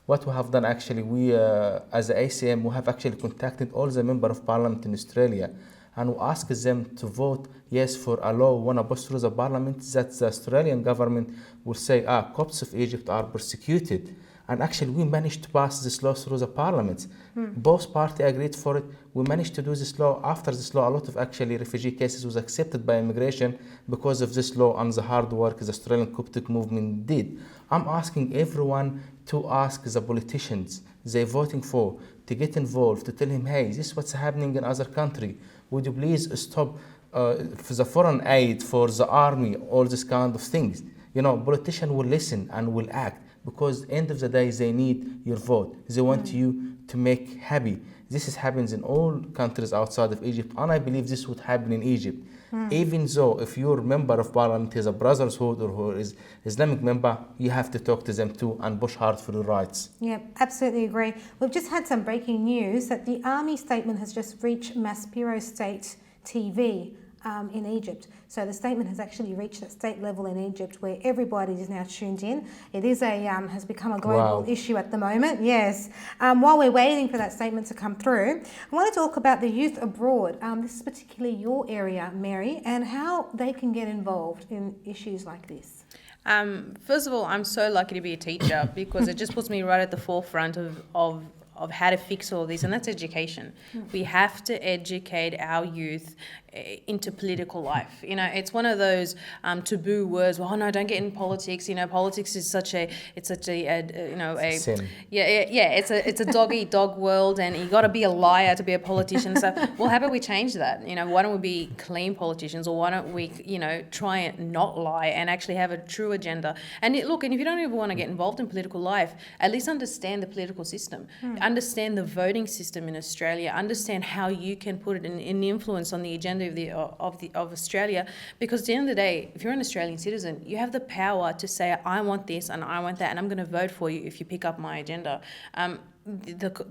what we have done actually, we as the ACM, we have actually contacted all the members of parliament in Australia, and we asked them to vote yes for a law when it goes through the parliament that the Australian government will say, Copts of Egypt are persecuted. And actually we managed to pass this law through the parliament. Both parties agreed for it. We managed to do this law. After this law, a lot of actually refugee cases was accepted by immigration because of this law and the hard work the Australian Coptic movement did. I'm asking everyone to ask the politicians they're voting for to get involved, to tell him, hey, this is what's happening in other country. Would you please stop for the foreign aid, for the army, all this kind of things. Politicians will listen and will act, because end of the day, they need your vote. They want you to make happy. This happens in all countries outside of Egypt, and I believe this would happen in Egypt. Even though if your member of parliament is a brotherhood or who is Islamic member, you have to talk to them too and push hard for your rights. Yeah, absolutely agree. We've just had some breaking news that the army statement has just reached Maspero State TV in Egypt. So the statement has actually reached that state level in Egypt where everybody is now tuned in. It is has become a global issue at the moment, yes. While we're waiting for that statement to come through, I want to talk about the youth abroad. This is particularly your area, Mary, and how they can get involved in issues like this. First of all, I'm so lucky to be a teacher because it just puts me right at the forefront of how to fix all this, and that's education. We have to educate our youth into political life. It's one of those taboo words. Well, no, don't get in politics. Politics is such a sin. It's a dog eat dog world, and you got to be a liar to be a politician. So, well, how about we change that? Why don't we be clean politicians, or why don't we, try and not lie and actually have a true agenda? And if you don't even want to get involved in political life, at least understand the political system. understand the voting system in Australia, understand how you can put it in influence on the agenda of Australia. Because at the end of the day, if you're an Australian citizen, you have the power to say, I want this and I want that, and I'm going to vote for you if you pick up my agenda.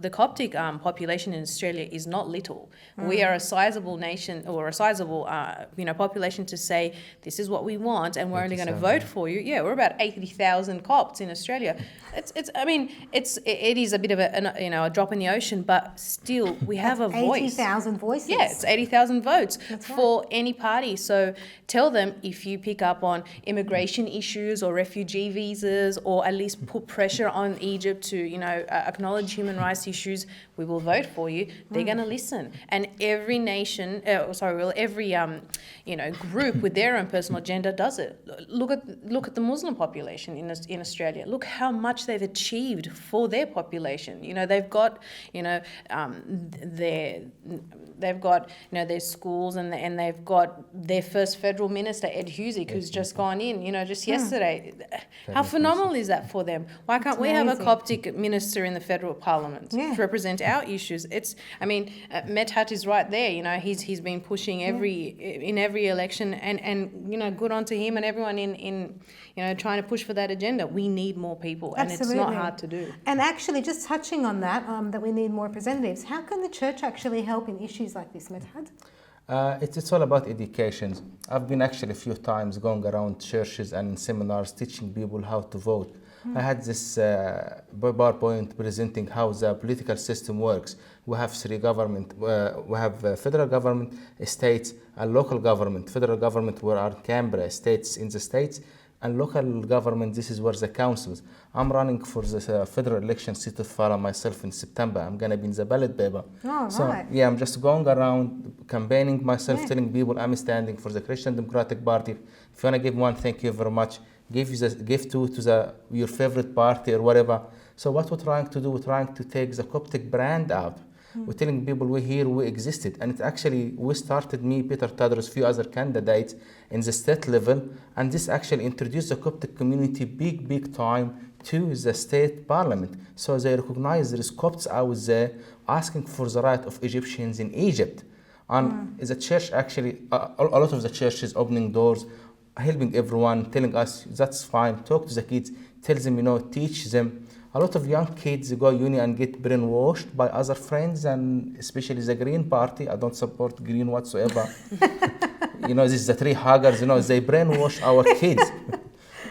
The Coptic population in Australia is not little. We are a sizable nation, or a sizable population, to say this is what we want and we're only going to vote for you. Yeah, we're about 80,000 Copts in Australia. It is a bit of a drop in the ocean, but still we have a voice. 80,000 voices. Yeah, it's 80,000 votes for right. any party. So tell them, if you pick up on immigration issues or refugee visas, or at least put pressure on Egypt to acknowledge human rights issues, we will vote for you. They're going to listen. And every nation, every group with their own personal agenda does it. Look at the Muslim population in Australia. Look how much they've achieved for their population. They've got their schools, and they've got their first federal minister, Ed Husick, who's just gone in, just yesterday. How phenomenal is that for them? Why can't we have a Coptic minister in the federal parliament to represent our issues? Medhat is right there. He's been pushing in every election, and good on to him and everyone in trying to push for that agenda. We need more people, and Absolutely. it's not hard to do. And actually, just touching on that, that we need more representatives, how can the church actually help in issues like this, Medhat? It's all about education. I've been actually a few times going around churches and seminars teaching people how to vote. I had this PowerPoint presenting how the political system works. We have three government. We have federal government, states, and local government. Federal government where are Canberra, states in the states, and local government, this is where the councils. I'm running for the federal election seat of Farah myself in September. I'm going to be in the ballot paper. Oh, so, right. yeah, I'm just going around campaigning myself, telling people I'm standing for the Christian Democratic Party. If you want to give one, thank you very much. Give two to your favorite party or whatever. So what we're trying to do, we're trying to take the Coptic brand out. We're telling people we're here, we existed. And it actually, we started, me, Peter Tadros, few other candidates in the state level. And this actually introduced the Coptic community big time to the state parliament. So they recognize there is Copts out there asking for the right of Egyptians in Egypt. And the church actually, a lot of the churches opening doors, helping everyone, telling us that's fine, talk to the kids, tell them, teach them. A lot of young kids go uni and get brainwashed by other friends, and especially the Green Party. I don't support Green whatsoever. This is the tree huggers, they brainwash our kids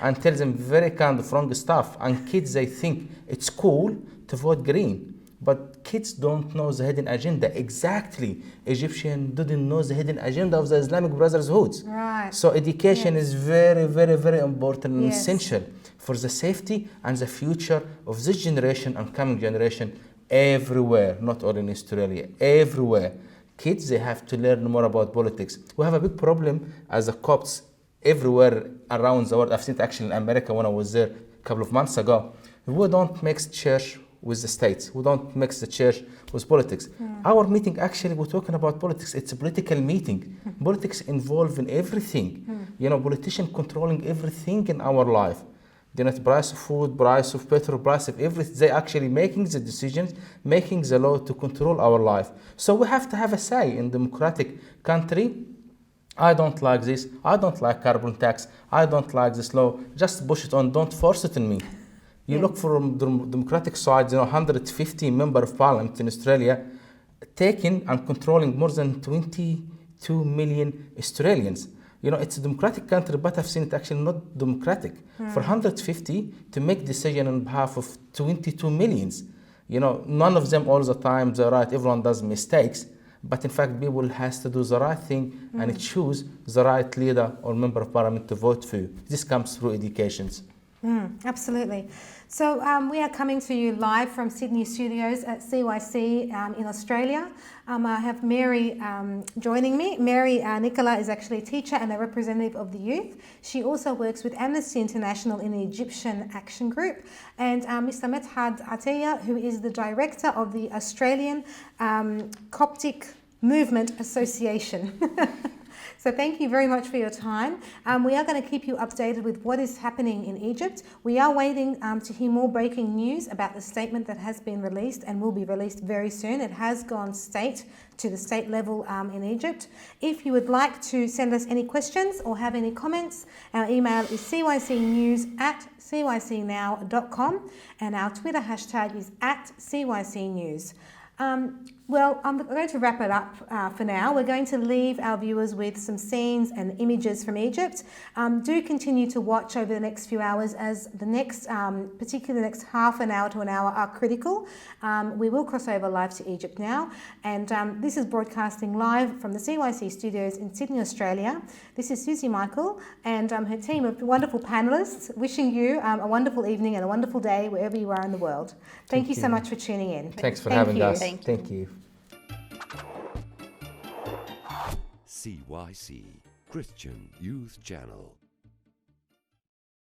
and tell them very kind of wrong stuff. And kids, they think it's cool to vote Green. But kids don't know the hidden agenda. Exactly. Egyptians didn't know the hidden agenda of the Islamic Brotherhood. Right. So education is very, very, very important and essential for the safety and the future of this generation and coming generation everywhere, not only in Australia, everywhere. Kids, they have to learn more about politics. We have a big problem as a Copts everywhere around the world. I've seen it actually in America when I was there a couple of months ago. We don't mix church with the states. We don't mix the church with politics. Our meeting, actually, we're talking about politics. It's a political meeting. Politics involved in everything. Politicians controlling everything in our life. The price of food, price of petrol, price of everything. They actually making the decisions, making the law to control our life. So we have to have a say in democratic country. I don't like this. I don't like carbon tax. I don't like this law. Just push it on. Don't force it on me. You look from the democratic side, 150 member of parliament in Australia taking and controlling more than 22 million Australians. It's a democratic country, but I've seen it actually not democratic. For 150 to make decision on behalf of 22 millions. None of them all the time, they're right, everyone does mistakes. But in fact, people has to do the right thing and choose the right leader or member of parliament to vote for you. This comes through educations. Absolutely. So we are coming to you live from Sydney studios at CYC in Australia. I have Mary joining me. Mary Nicola is actually a teacher and a representative of the youth. She also works with Amnesty International in the Egyptian Action Group. And Mr. Medhat Atiyah, who is the director of the Australian Coptic Movement Association. So thank you very much for your time. We are going to keep you updated with what is happening in Egypt. We are waiting to hear more breaking news about the statement that has been released and will be released very soon. It has gone to the state level in Egypt. If you would like to send us any questions or have any comments, our email is cycnews@cycnow.com and our Twitter hashtag is @CYCnews. Well, I'm going to wrap it up for now. We're going to leave our viewers with some scenes and images from Egypt. Do continue to watch over the next few hours as the next, particularly the next half an hour to an hour are critical. We will cross over live to Egypt now. And this is broadcasting live from the CYC studios in Sydney, Australia. This is Suzy Michael and her team of wonderful panellists wishing you a wonderful evening and a wonderful day wherever you are in the world. Thank you so much for tuning in. Thanks for having us. Thank you. CYC Christian Youth Channel.